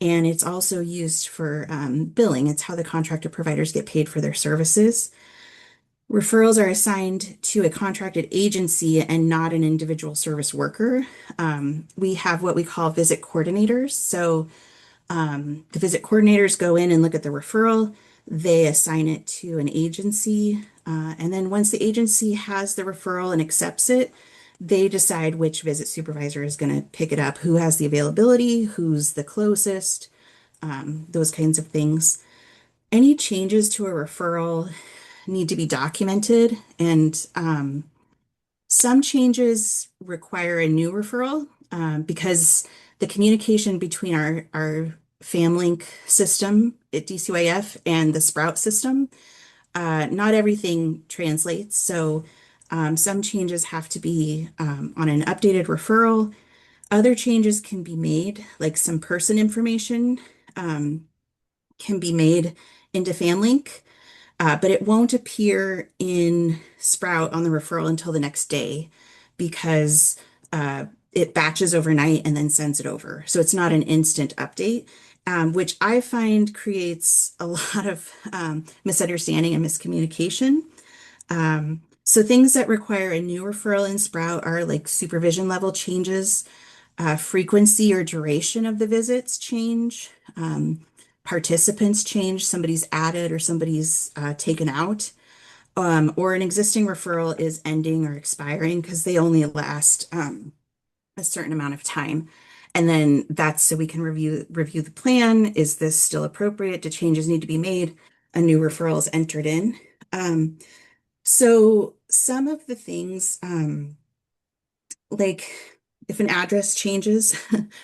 and it's also used for billing. It's how the contracted providers get paid for their services. Referrals are assigned to a contracted agency and not an individual service worker. We have what we call visit coordinators. So the visit coordinators go in and look at the referral. They assign it to an agency. And then once the agency has the referral and accepts it, they decide which visit supervisor is going to pick it up, who has the availability, who's the closest, those kinds of things. Any changes to a referral need to be documented, and some changes require a new referral because the communication between our FamLink system at DCYF and the Sprout system, not everything translates. So some changes have to be on an updated referral. Other changes can be made, like some person information can be made into FamLink, but it won't appear in Sprout on the referral until the next day because it batches overnight and then sends it over. So it's not an instant update, which I find creates a lot of misunderstanding and miscommunication. So things that require a new referral in Sprout are like supervision level changes, frequency or duration of the visits change, participants change, somebody's added or somebody's taken out, or an existing referral is ending or expiring because they only last a certain amount of time. And then that's so we can review the plan. Is this still appropriate? Do changes need to be made? A new referral is entered in. So some of the things, like if an address changes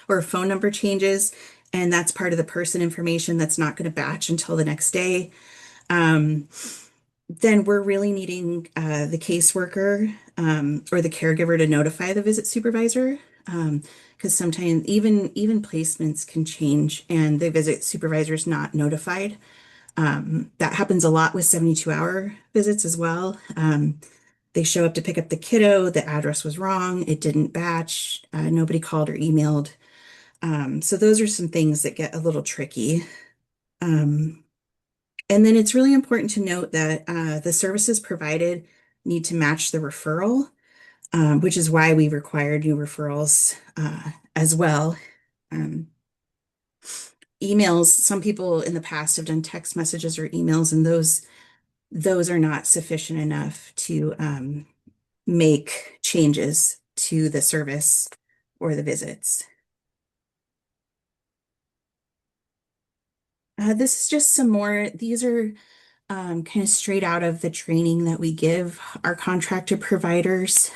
or a phone number changes, and that's part of the person information that's not going to batch until the next day, um, then we're really needing the caseworker or the caregiver to notify the visit supervisor. Because sometimes even placements can change and the visit supervisor is not notified. That happens a lot with 72-hour visits as well. They show up to pick up the kiddo, the address was wrong, it didn't batch, nobody called or emailed. So those are some things that get a little tricky. Um, and then it's really important to note that the services provided need to match the referral, which is why we require new referrals as well. Um, Emails, some people in the past have done text messages or emails, and those are not sufficient enough to make changes to the service or the visits. This is just some more, these are kind of straight out of the training that we give our contracted providers.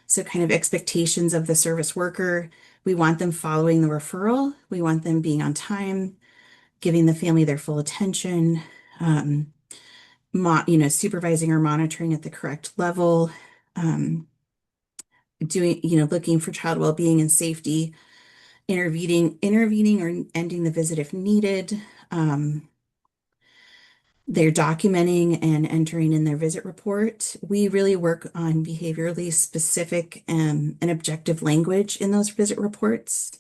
So kind of expectations of the service worker. We want them following the referral. We want them being on time, giving the family their full attention, supervising or monitoring at the correct level, doing, looking for child well-being and safety, intervening or ending the visit if needed. They're documenting and entering in their visit report. We really work on behaviorally specific and objective language in those visit reports.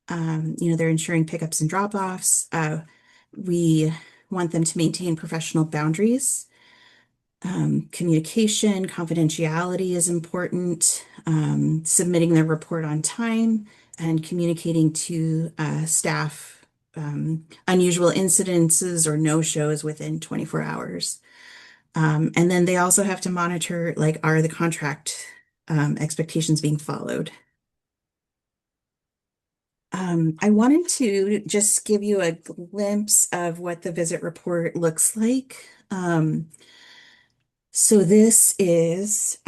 They're ensuring pickups and drop-offs. We want them to maintain professional boundaries. Communication, confidentiality is important. Submitting their report on time and communicating to staff unusual incidences or no-shows within 24 hours. And then they also have to monitor, like, are the contract expectations being followed? I wanted to just give you a glimpse of what the visit report looks like. So this is,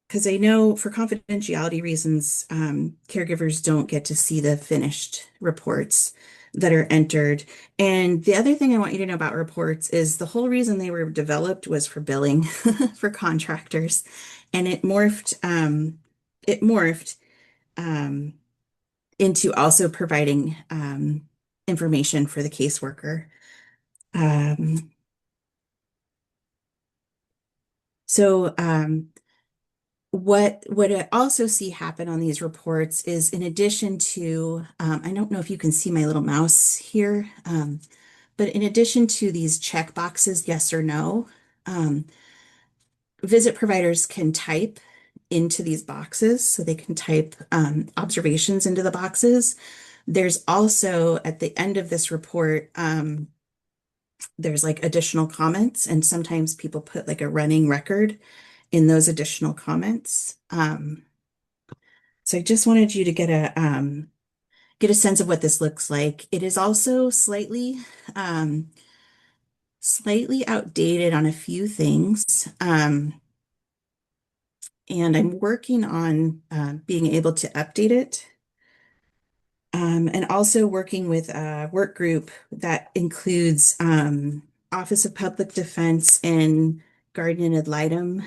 because I know for confidentiality reasons, caregivers don't get to see the finished reports that are entered. And the other thing I want you to know about reports is the whole reason they were developed was for billing for contractors. And it morphed um, into also providing information for the caseworker. Um, so what I also see happen on these reports is in addition to, I don't know if you can see my little mouse here, but in addition to these check boxes, yes or no, um, visit providers can type into these boxes. So they can type observations into the boxes. There's also at the end of this report, there's like additional comments, and sometimes people put like a running record in those additional comments. So I just wanted you to get a sense of what this looks like. It is also slightly outdated on a few things. And I'm working on being able to update it. And also working with a work group that includes Office of Public Defense and Guardian ad litem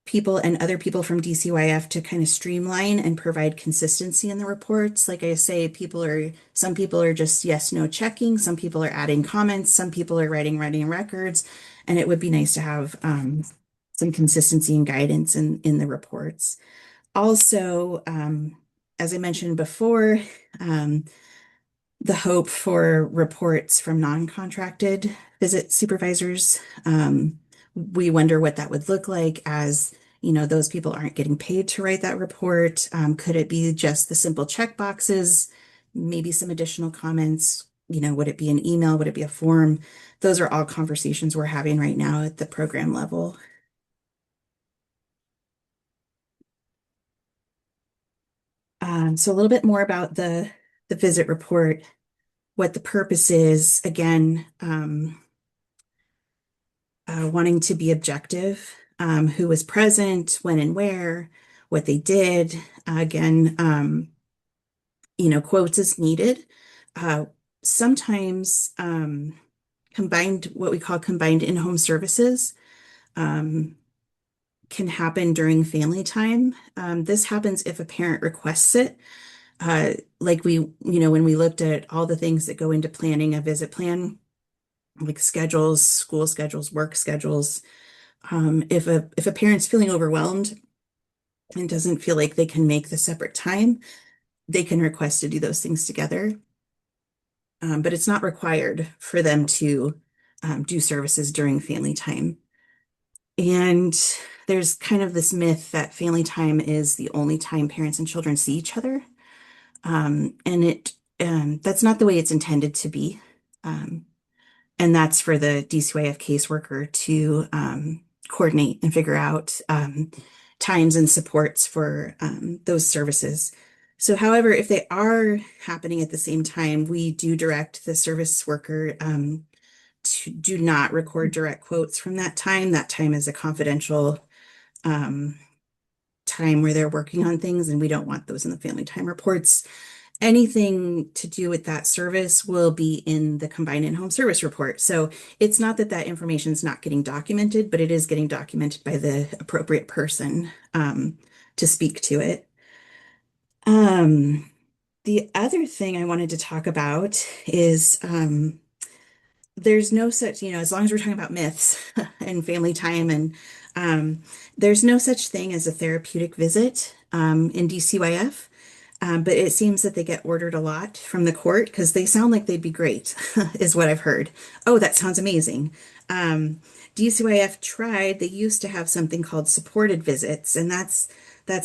people and other people from DCYF to kind of streamline and provide consistency in the reports. Like I say, some people are just yes, no checking, some people are adding comments, some people are writing records, and it would be nice to have some consistency and guidance in the reports. Also, as I mentioned before, um, the hope for reports from non-contracted visit supervisors. We wonder what that would look like as, those people aren't getting paid to write that report. Could it be just the simple check boxes, maybe some additional comments? Would it be an email? Would it be a form? Those are all conversations we're having right now at the program level. So a little bit more about the visit report, what the purpose is. Again, wanting to be objective, who was present, when and where, what they did. Again, quotes as needed. Uh, Sometimes what we call combined in-home services um, can happen during family time. This happens if a parent requests it. Like when we looked at all the things that go into planning a visit plan, like schedules, school schedules, work schedules. If a parent's feeling overwhelmed and doesn't feel like they can make the separate time, they can request to do those things together. But it's not required for them to do services during family time. And there's kind of this myth that family time is the only time parents and children see each other. And that's not the way it's intended to be. Um, And that's for the DCYF caseworker to coordinate and figure out times and supports for those services. So, however, if they are happening at the same time, we do direct the service worker to do not record direct quotes from that time. That time is a confidential um, time where they're working on things, and we don't want those in the family time reports. anything to do with that service will be in the combined in-home service report. So it's not that that information is not getting documented, but it is getting documented by the appropriate person to speak to it. Um, the other thing I wanted to talk about is there's no such, as long as we're talking about myths and family time, and um, there's no such thing as a therapeutic visit in DCYF. But it seems that they get ordered a lot from the court because they sound like they'd be great, is what I've heard. Oh, that sounds amazing. Um, DCYF tried, they used to have something called supported visits, and that's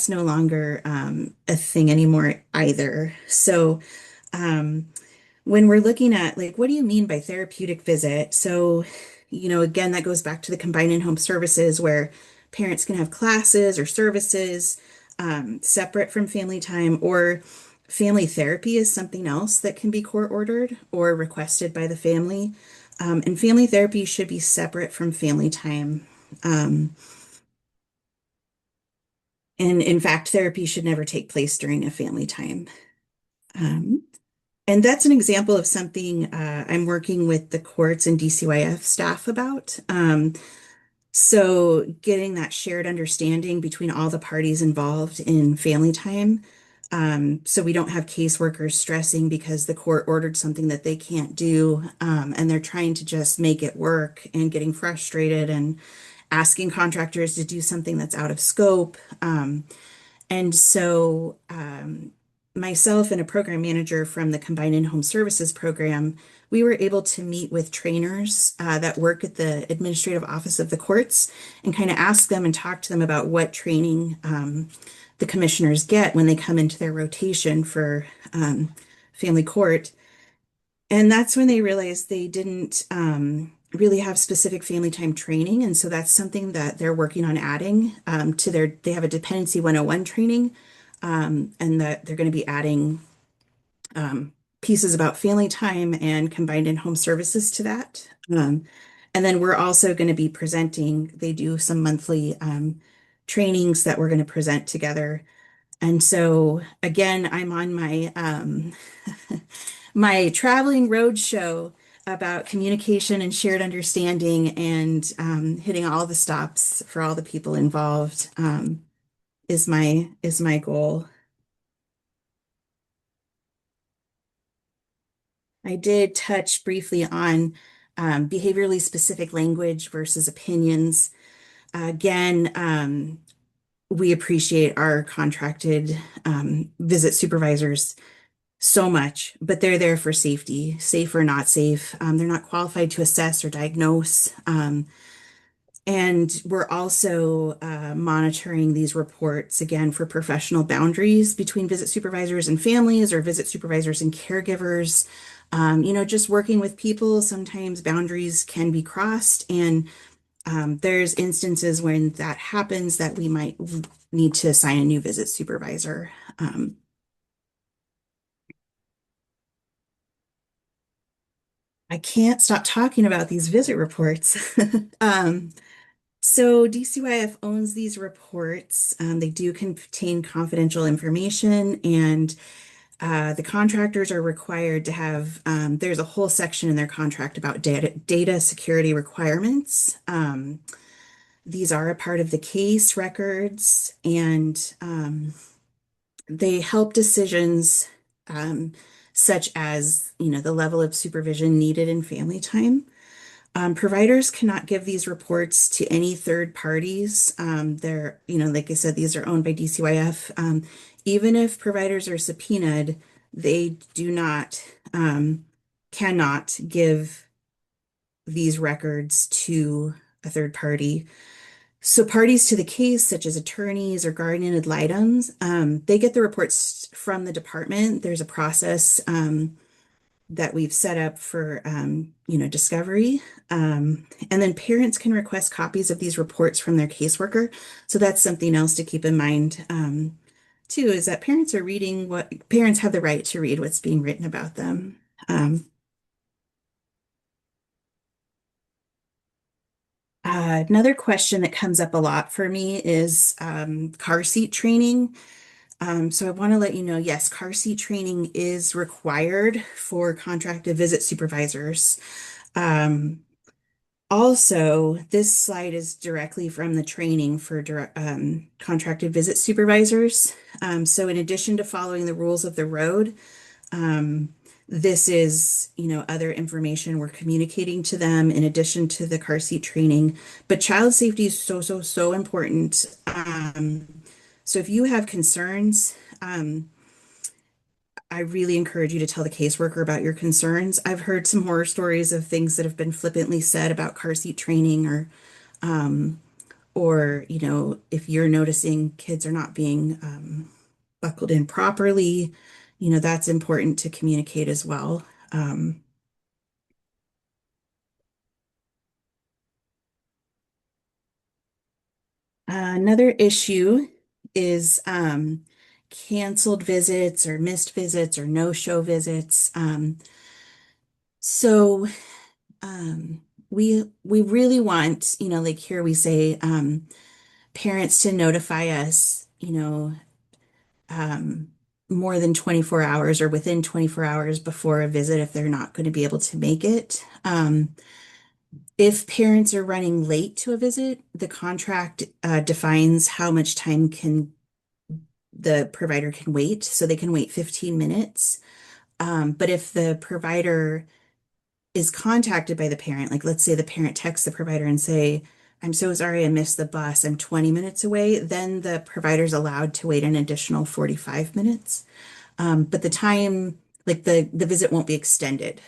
no longer a thing anymore either. So um, when we're looking at like, what do you mean by therapeutic visit? So, again, that goes back to the combined in-home services where parents can have classes or services separate from family time, or family therapy is something else that can be court ordered or requested by the family. And family therapy should be separate from family time. Um, and in fact, therapy should never take place during a family time. Um, And that's an example of something I'm working with the courts and DCYF staff about. So getting that shared understanding between all the parties involved in family time. So we don't have caseworkers stressing because the court ordered something that they can't do, and they're trying to just make it work and getting frustrated and asking contractors to do something that's out of scope. And so, myself and a program manager from the Combined In-Home Services program, we were able to meet with trainers that work at the administrative office of the courts and kind of ask them and talk to them about what training the commissioners get when they come into their rotation for family court. And that's when they realized they didn't really have specific family time training. And so that's something that they're working on adding to they have a dependency 101 training, and that they're going to be adding pieces about family time and combined in-home services to that. And then we're also going to be presenting, they do some monthly trainings that we're going to present together. And so again, I'm on my my traveling road show about communication and shared understanding, and hitting all the stops for all the people involved is my goal. I did touch briefly on behaviorally specific language versus opinions. Again, we appreciate our contracted visit supervisors so much, but they're there for safety, safe or not safe. They're not qualified to assess or diagnose. And we're also monitoring these reports again for professional boundaries between visit supervisors and families, or visit supervisors and caregivers. Just working with people, sometimes boundaries can be crossed, and there's instances when that happens that we might need to assign a new visit supervisor. I can't stop talking about these visit reports. Um, So DCYF owns these reports. They do contain confidential information, and the contractors are required to have, there's a whole section in their contract about data security requirements. These are a part of the case records, and they help decisions such as, the level of supervision needed in family time. Providers cannot give these reports to any third parties. They're, like I said, these are owned by DCYF. Even if providers are subpoenaed, they do not, cannot give these records to a third party. So parties to the case, such as attorneys or guardian ad litems, they get the reports from the department. There's a process that we've set up for discovery. And then parents can request copies of these reports from their caseworker. So that's something else to keep in mind too, is that parents have the right to read what's being written about them. Another question that comes up a lot for me is car seat training. So I want to let you know, yes, car seat training is required for contracted visit supervisors. Um, Also, this slide is directly from the training for contracted visit supervisors. So in addition to following the rules of the road, um, this is, other information we're communicating to them in addition to the car seat training. But child safety is so, so, so important. So if you have concerns, I really encourage you to tell the caseworker about your concerns. I've heard some horror stories of things that have been flippantly said about car seat training um, if you're noticing kids are not being buckled in properly, that's important to communicate as well. Um, Another issue is canceled visits or missed visits or no-show visits. So um, we really want, like here we say, parents to notify us, um, more than 24 hours or within 24 hours before a visit if they're not going to be able to make it. If parents are running late to a visit, the contract defines how much time can the provider can wait. So they can wait 15 minutes. But if the provider is contacted by the parent, like let's say the parent texts the provider and say, I'm so sorry I missed the bus, I'm 20 minutes away, then the provider's allowed to wait an additional 45 minutes. But the time, like the visit won't be extended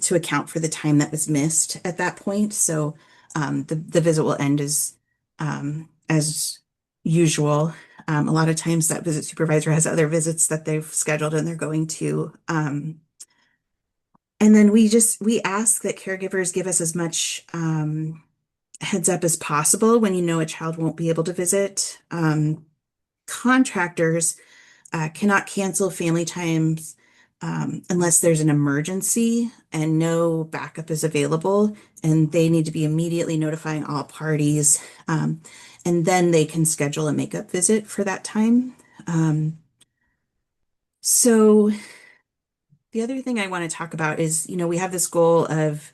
to account for the time that was missed at that point. So the visit will end as usual. A lot of times that visit supervisor has other visits that they've scheduled and they're going to. And then we ask that caregivers give us as much heads up as possible when you know a child won't be able to visit. Contractors cannot cancel family times unless there's an emergency and no backup is available, and they need to be immediately notifying all parties, and then they can schedule a makeup visit for that time. Um, so the other thing I want to talk about is, we have this goal of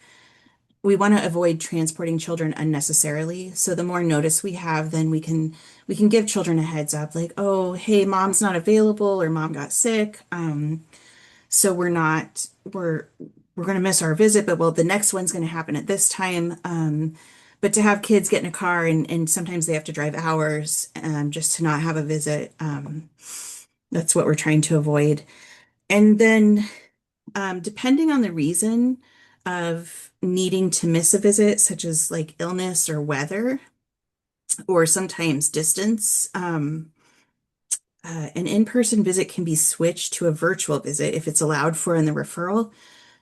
we want to avoid transporting children unnecessarily. So the more notice we have, then we can give children a heads up, like, oh, hey, mom's not available or mom got sick. So we're going to miss our visit, but well, the next one's going to happen at this time. But to have kids get in a car and sometimes they have to drive hours just to not have a visit, that's what we're trying to avoid. And then depending on the reason of needing to miss a visit, such as like illness or weather, or sometimes distance, an in-person visit can be switched to a virtual visit if it's allowed for in the referral.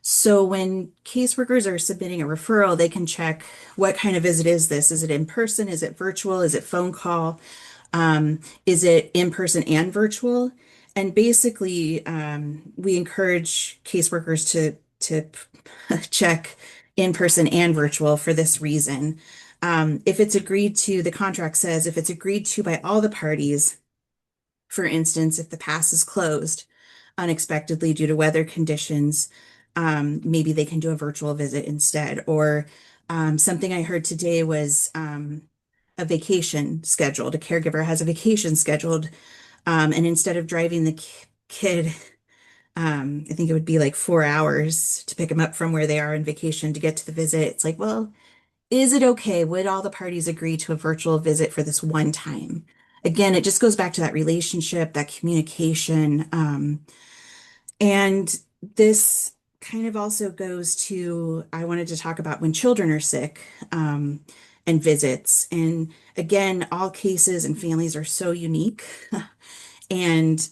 So when caseworkers are submitting a referral, they can check what kind of visit is this? Is it in person? Is it virtual? Is it phone call? Is it in person and virtual? And basically, we encourage caseworkers to check in person and virtual for this reason. If it's agreed to, the contract says if it's agreed to by all the parties, for instance, if the pass is closed unexpectedly due to weather conditions, maybe they can do a virtual visit instead. Or something I heard today was a vacation scheduled. A caregiver has a vacation scheduled, and instead of driving the kid, I think it would be like 4 hours to pick them up from where they are on vacation to get to the visit. It's like, well, is it okay? Would all the parties agree to a virtual visit for this one time? Again, it just goes back to that relationship, that communication. And this kind of also goes to, I wanted to talk about when children are sick and visits. And again, all cases and families are so unique. And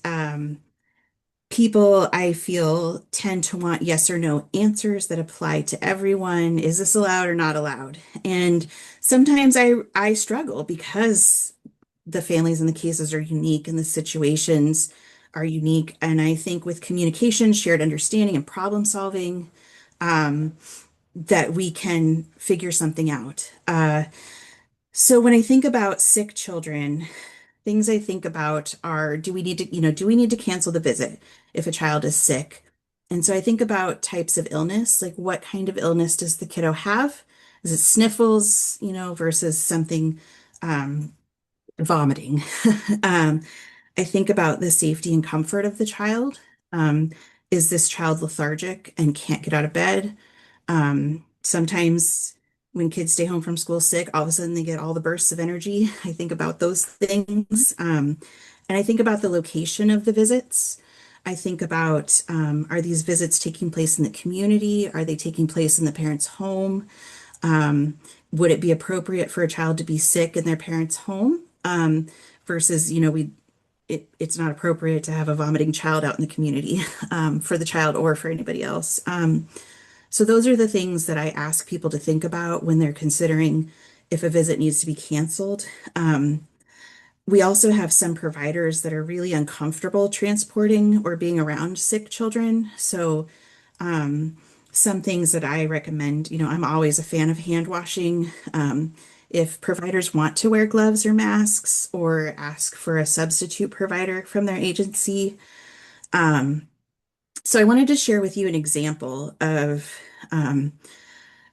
people, I feel, tend to want yes or no answers that apply to everyone. Is this allowed or not allowed? And sometimes I struggle because the families and the cases are unique and the situations are unique. And I think with communication, shared understanding, and problem solving, um, that we can figure something out. So when I think about sick children, things I think about are, do we need to, do we need to cancel the visit if a child is sick? And so I think about types of illness, like what kind of illness does the kiddo have? Is it sniffles, versus something vomiting? Um, I think about the safety and comfort of the child. Um, is this child lethargic and can't get out of bed? Sometimes when kids stay home from school sick, all of a sudden they get all the bursts of energy. I think about those things. And I think about the location of the visits. I think about, are these visits taking place in the community? Are they taking place in the parent's home? Um, would it be appropriate for a child to be sick in their parent's home? Versus, it's not appropriate to have a vomiting child out in the community, for the child or for anybody else. So those are the things that I ask people to think about when they're considering if a visit needs to be canceled. We also have some providers that are really uncomfortable transporting or being around sick children. So some things that I recommend, I'm always a fan of hand washing. If providers want to wear gloves or masks or ask for a substitute provider from their agency. So I wanted to share with you an example of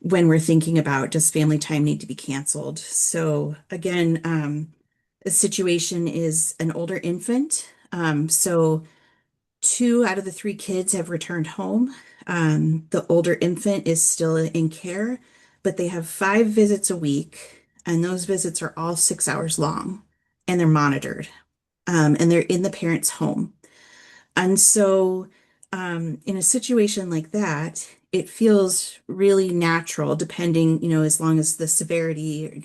when we're thinking about does family time need to be canceled. So again, a situation is an older infant. So two out of the three kids have returned home. The older infant is still in care, but they have 5 visits a week, and those visits are all 6 hours long, and they're monitored, and they're in the parent's home. And so, in a situation like that, it feels really natural, depending, as long as the severity,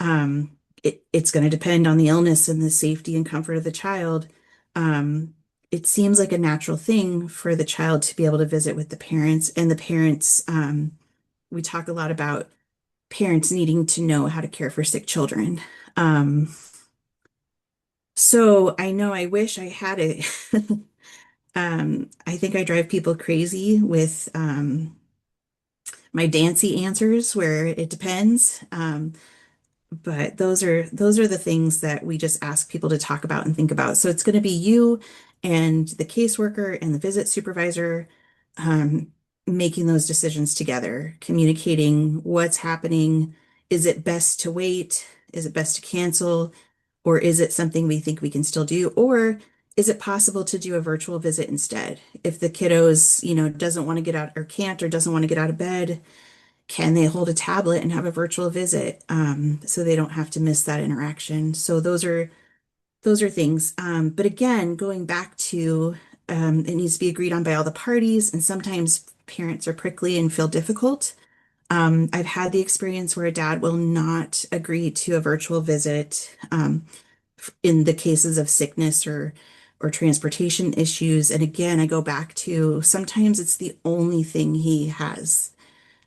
um, it's going to depend on the illness and the safety and comfort of the child. Um, it seems like a natural thing for the child to be able to visit with the parents, and the parents, we talk a lot about parents needing to know how to care for sick children. Um, so I know I wish I had it. I think I drive people crazy with my dancy answers where it depends. But those are the things that we just ask people to talk about and think about. So it's going to be you and the caseworker and the visit supervisor um, making those decisions together, communicating what's happening. Is it best to wait? Is it best to cancel? Or is it something we think we can still do? Or is it possible to do a virtual visit instead? If the kiddos, doesn't want to get out or can't or doesn't want to get out of bed, can they hold a tablet and have a virtual visit so they don't have to miss that interaction? So those are things. But again, going back to it needs to be agreed on by all the parties, and sometimes parents are prickly and feel difficult. I've had the experience where a dad will not agree to a virtual visit in the cases of sickness or transportation issues. And again, I go back to sometimes it's the only thing he has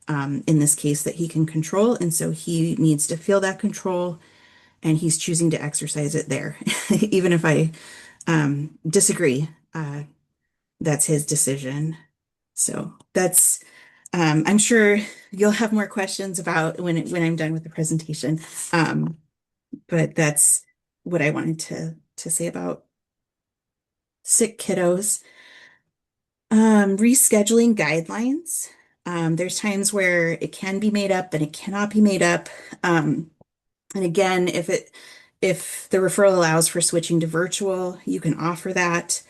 in this case that he can control. And so he needs to feel that control and he's choosing to exercise it there. Even if I disagree, that's his decision. So I'm sure you'll have more questions about when I'm done with the presentation. But that's what I wanted to say about sick kiddos. Rescheduling guidelines. There's times where it can be made up and it cannot be made up. And again, if the referral allows for switching to virtual, you can offer that.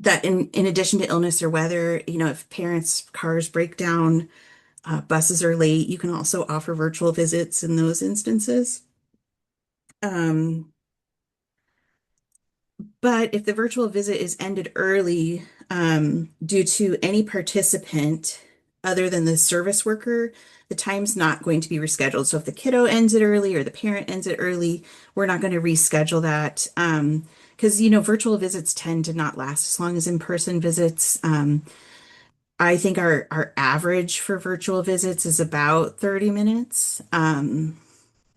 That in addition to illness or weather, if parents' cars break down, buses are late, you can also offer virtual visits in those instances. Um, But if the virtual visit is ended early, due to any participant other than the service worker, the time's not going to be rescheduled. So if the kiddo ends it early or the parent ends it early, we're not going to reschedule that. Because, virtual visits tend to not last as long as in-person visits. I think our average for virtual visits is about 30 minutes.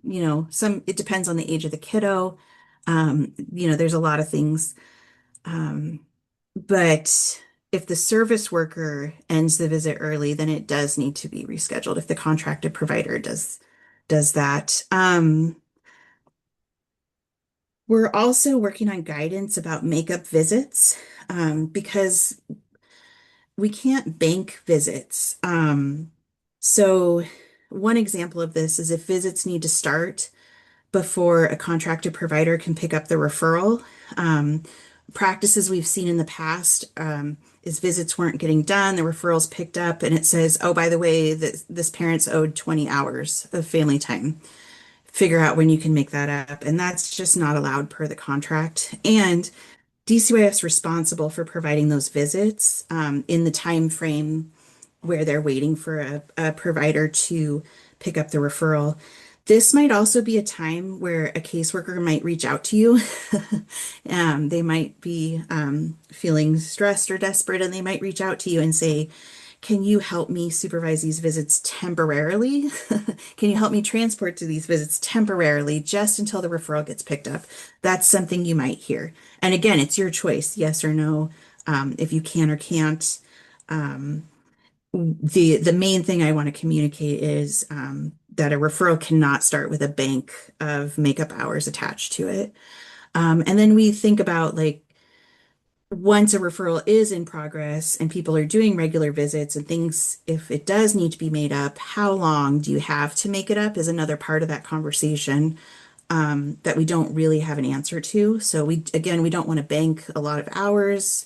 It depends on the age of the kiddo. There's a lot of things. Um, but if the service worker ends the visit early, then it does need to be rescheduled if the contracted provider does that. We're also working on guidance about makeup visits because we can't bank visits. So, one example of this is if visits need to start before a contracted provider can pick up the referral. Um, Practices we've seen in the past is visits weren't getting done, the referrals picked up, and it says, oh, by the way, this parent's owed 20 hours of family time. Figure out when you can make that up. And that's just not allowed per the contract. And DCYF is responsible for providing those visits in the time frame where they're waiting for a provider to pick up the referral. This might also be a time where a caseworker might reach out to you. They might be feeling stressed or desperate, and they might reach out to you and say, can you help me supervise these visits temporarily? Can you help me transport to these visits temporarily just until the referral gets picked up? That's something you might hear. And again, it's your choice, yes or no, if you can or can't. The main thing I want to communicate is that a referral cannot start with a bank of makeup hours attached to it. And then we think about like once a referral is in progress and people are doing regular visits and things, if it does need to be made up, how long do you have to make it up is another part of that conversation that we don't really have an answer to. So we don't want to bank a lot of hours.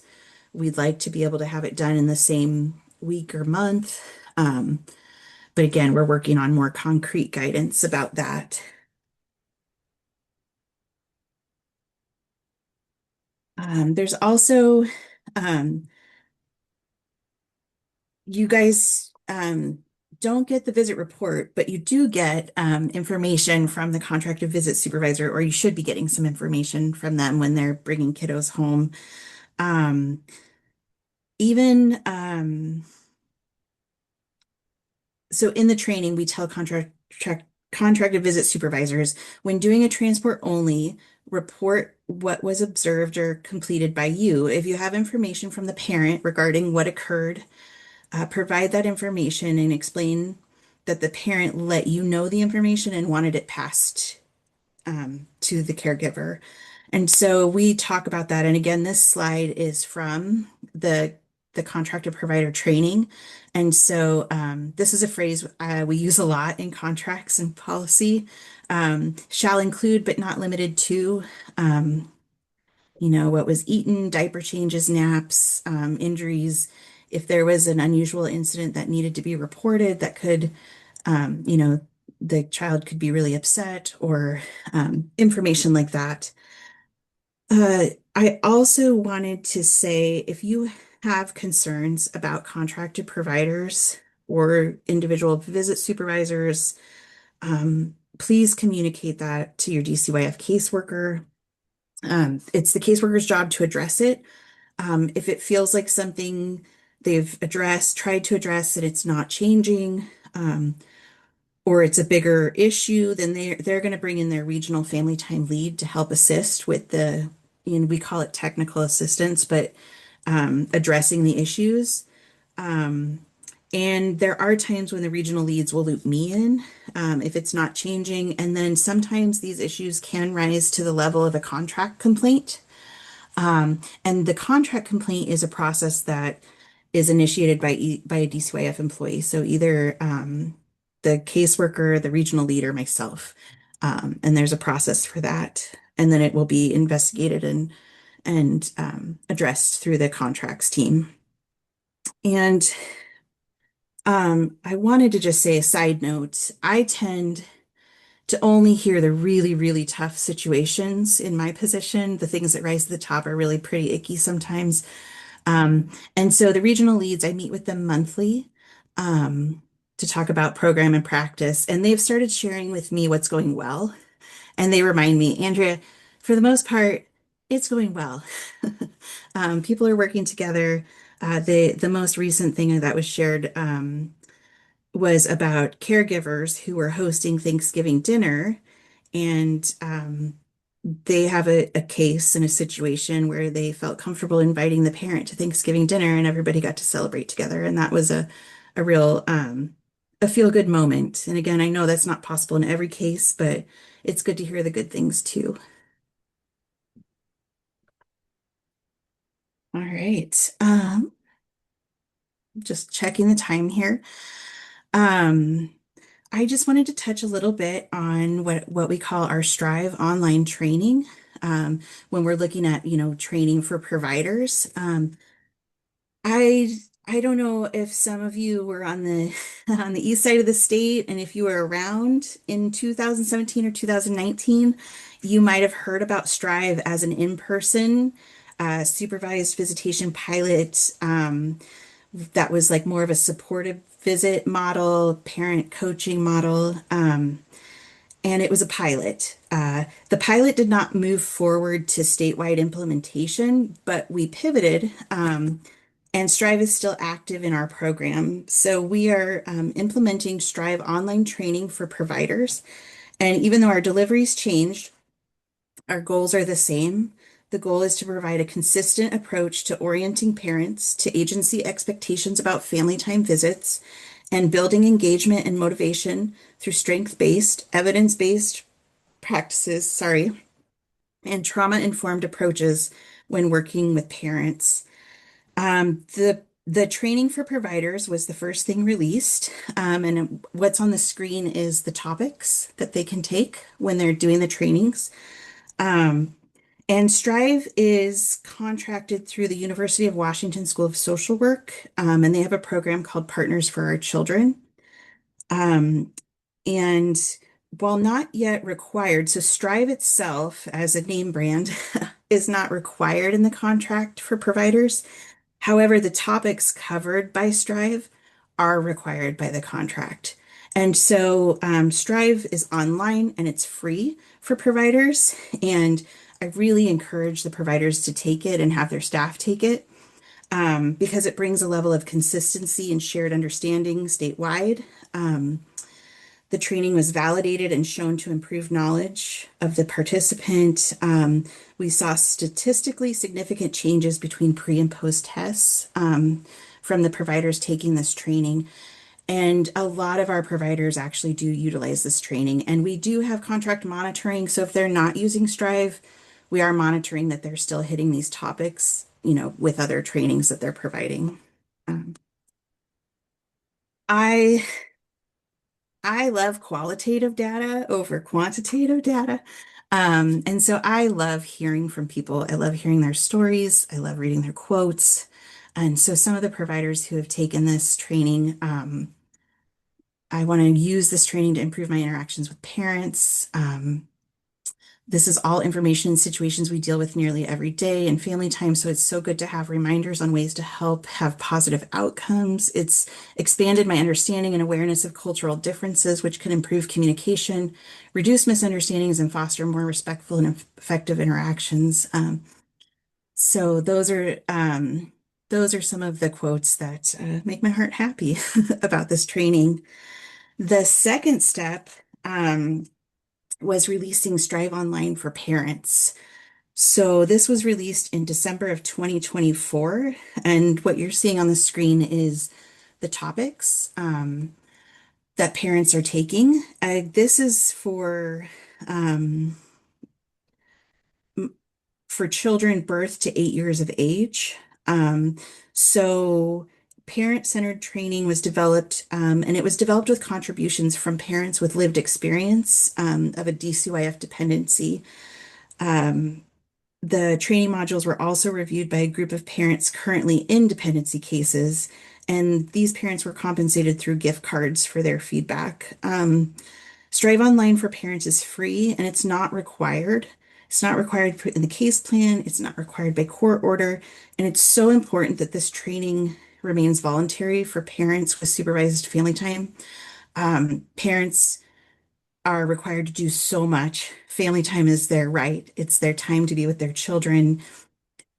We'd like to be able to have it done in the same week or month. But again, we're working on more concrete guidance about that. There's also um, you guys don't get the visit report, but you do get information from the contracted visit supervisor, or you should be getting some information from them when they're bringing kiddos home. Um, even so, in the training, we tell contracted visit supervisors when doing a transport only, report what was observed or completed by you. If you have information from the parent regarding what occurred, provide that information and explain that the parent let you know the information and wanted it passed to the caregiver. And so we talk about that. And again, this slide is from the contracted provider training. And so this is a phrase we use a lot in contracts and policy. Shall include, but not limited to. Um, what was eaten, diaper changes, naps, injuries. If there was an unusual incident that needed to be reported, that could, the child could be really upset or information like that. I also wanted to say if you have concerns about contracted providers or individual visit supervisors, please communicate that to your DCYF caseworker. It's the caseworker's job to address it. If it feels like something they've tried to address, and it's not changing, or it's a bigger issue, then they're going to bring in their regional family time lead to help assist with we call it technical assistance, but addressing the issues. Um, and there are times when the regional leads will loop me in if it's not changing. And then sometimes these issues can rise to the level of a contract complaint. And the contract complaint is a process that is initiated by a DCYF employee. So either the caseworker, the regional leader, myself. And there's a process for that. And then it will be investigated and addressed through the contracts team. And I wanted to just say a side note. I tend to only hear the really, really tough situations in my position. The things that rise to the top are really pretty icky sometimes. And so the regional leads, I meet with them monthly to talk about program and practice. And they've started sharing with me what's going well. And they remind me, Andrea, for the most part, it's going well. People are working together. The most recent thing that was shared was about caregivers who were hosting Thanksgiving dinner, and they have a case and a situation where they felt comfortable inviting the parent to Thanksgiving dinner, and everybody got to celebrate together, and that was a real a feel-good moment. And again, I know that's not possible in every case, but it's good to hear the good things too. All right. Just checking the time here. Um, I just wanted to touch a little bit on what we call our Strive online training. When we're looking at, training for providers. I I don't know if some of you were on the on the east side of the state, and if you were around in 2017 or 2019, you might have heard about Strive as an in-person supervised visitation pilot. That was like more of a supportive visit model, parent coaching model. And it was a pilot. The pilot did not move forward to statewide implementation, but we pivoted, and Strive is still active in our program. So we are implementing Strive online training for providers. And even though our deliveries changed, our goals are the same. The goal is to provide a consistent approach to orienting parents to agency expectations about family time visits and building engagement and motivation through strength-based, evidence-based practices, and trauma-informed approaches when working with parents. The training for providers was the first thing released, and what's on the screen is the topics that they can take when they're doing the trainings. Um, and Strive is contracted through the University of Washington School of Social Work, and they have a program called Partners for Our Children. Um, and while not yet required, so Strive itself, as a name brand, is not required in the contract for providers. However, the topics covered by Strive are required by the contract. And so Strive is online and it's free for providers. And I really encourage the providers to take it and have their staff take it, because it brings a level of consistency and shared understanding statewide. Um, the training was validated and shown to improve knowledge of the participant. We saw statistically significant changes between pre and post tests, from the providers taking this training. And a lot of our providers actually do utilize this training. And we do have contract monitoring. So if they're not using Strive, we are monitoring that they're still hitting these topics, with other trainings that they're providing. Um, I I love qualitative data over quantitative data. And so I love hearing from people. I love hearing their stories. I love reading their quotes. And so some of the providers who have taken this training, I want to use this training to improve my interactions with parents. This is all information and situations we deal with nearly every day in family time. So it's so good to have reminders on ways to help have positive outcomes. It's expanded my understanding and awareness of cultural differences, which can improve communication, reduce misunderstandings, and foster more respectful and effective interactions. So those are some of the quotes that make my heart happy about this training. The second step was releasing Strive Online for parents. So this was released in December of 2024. And what you're seeing on the screen is the topics that parents are taking. This is um, for children birth to 8 years of age. Um, so parent-centered training was developed, and it was developed with contributions from parents with lived experience of a DCYF dependency. Um, The training modules were also reviewed by a group of parents currently in dependency cases, and these parents were compensated through gift cards for their feedback. Strive Online for Parents is free and it's not required. It's not required in the case plan, it's not required by court order, and it's so important that this training remains voluntary for parents with supervised family time. Parents are required to do so much. Family time is their right. It's their time to be with their children.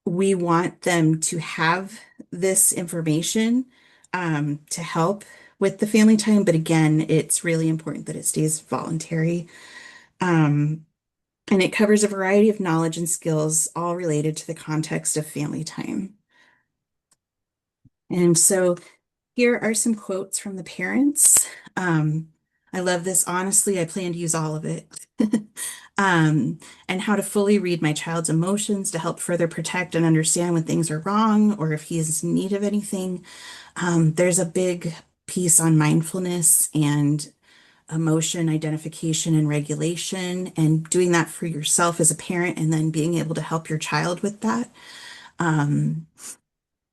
We want them to have this information to help with the family time, but again, it's really important that it stays voluntary. Um, and it covers a variety of knowledge and skills, all related to the context of family time. And so here are some quotes from the parents. I love this. Honestly, I plan to use all of it. um, and how to fully read my child's emotions to help further protect and understand when things are wrong or if he is in need of anything. There's a big piece on mindfulness and emotion identification and regulation, and doing that for yourself as a parent, and then being able to help your child with that. Um,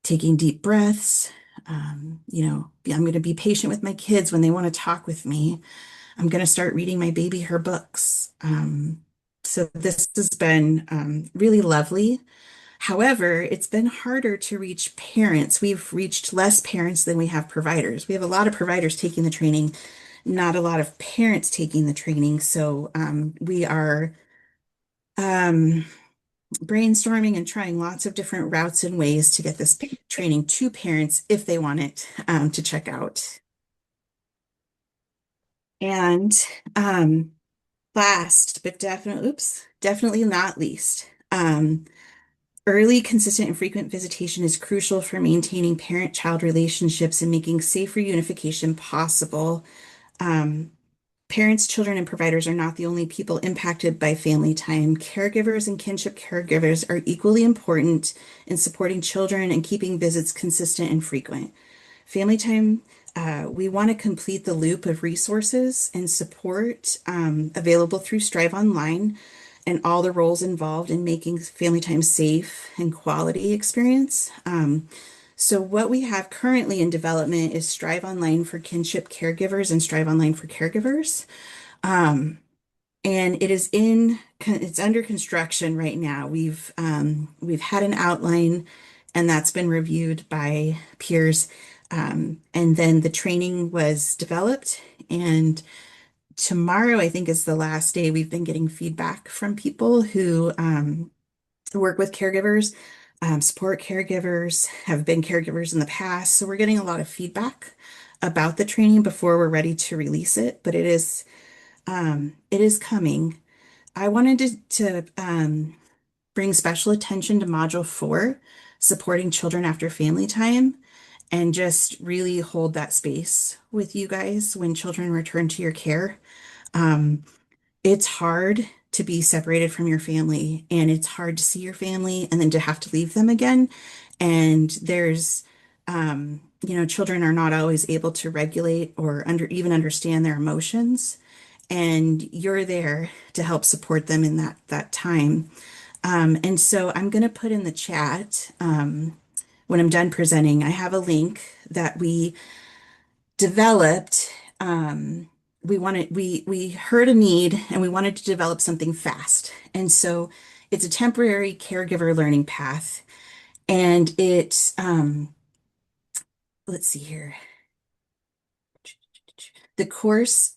Taking deep breaths. I'm going to be patient with my kids when they want to talk with me. I'm going to start reading my baby her books. So this has been really lovely. However, it's been harder to reach parents. We've reached less parents than we have providers. We have a lot of providers taking the training, not a lot of parents taking the training. So we are um, brainstorming and trying lots of different routes and ways to get this training to parents if they want it to check out. And um, last, but definitely not least, early, consistent, and frequent visitation is crucial for maintaining parent-child relationships and making safe reunification possible. Um, Parents, children, and providers are not the only people impacted by family time. Caregivers and kinship caregivers are equally important in supporting children and keeping visits consistent and frequent. Family time, we want to complete the loop of resources and support available through Strive Online and all the roles involved in making family time safe and quality experience. So what we have currently in development is Strive Online for kinship caregivers and Strive Online for caregivers. Um, and it's under construction right now. We've had an outline and that's been reviewed by peers. And then the training was developed, and tomorrow I think is the last day. We've been getting feedback from people who work with caregivers, support caregivers, have been caregivers in the past. So we're getting a lot of feedback about the training before we're ready to release it, but it is coming. I wanted to bring special attention to Module 4, supporting children after family time, and just really hold that space with you guys when children return to your care. Um, it's hard to be separated from your family, and it's hard to see your family and then to have to leave them again. And children are not always able to regulate or even understand their emotions. And you're there to help support them in that time. And so I'm going to put in the chat when I'm done presenting. I have a link that we developed. We heard a need and we wanted to develop something fast. And so it's a temporary caregiver learning path. And let's see here. The course,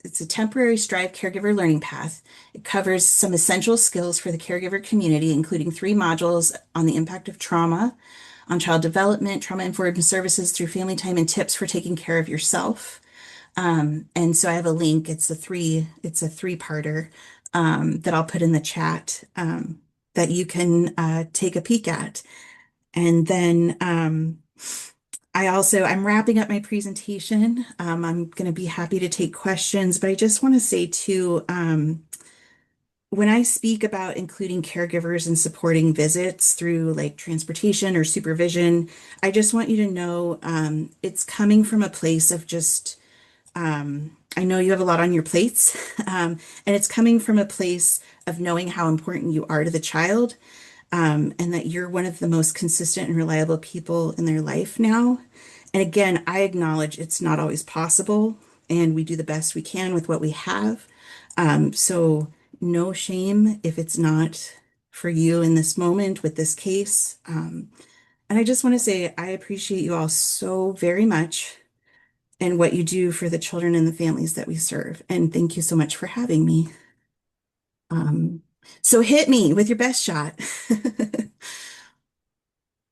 it's a temporary Strive caregiver learning path. It covers some essential skills for the caregiver community, including 3 modules on the impact of trauma, on child development, trauma-informed services through family time, and tips for taking care of yourself. And so I have a link. It's a three-parter that I'll put in the chat that you can take a peek at. And then I'm wrapping up my presentation. I'm going to be happy to take questions, but I just want to say too, when I speak about including caregivers and supporting visits through like transportation or supervision, I just want you to know it's coming from a place of just, I know you have a lot on your plates, and it's coming from a place of knowing how important you are to the child, and that you're one of the most consistent and reliable people in their life now. And again, I acknowledge it's not always possible, and we do the best we can with what we have. So no shame if it's not for you in this moment with this case. And I just want to say I appreciate you all so very much and what you do for the children and the families that we serve. And thank you so much for having me. Um, so hit me with your best shot.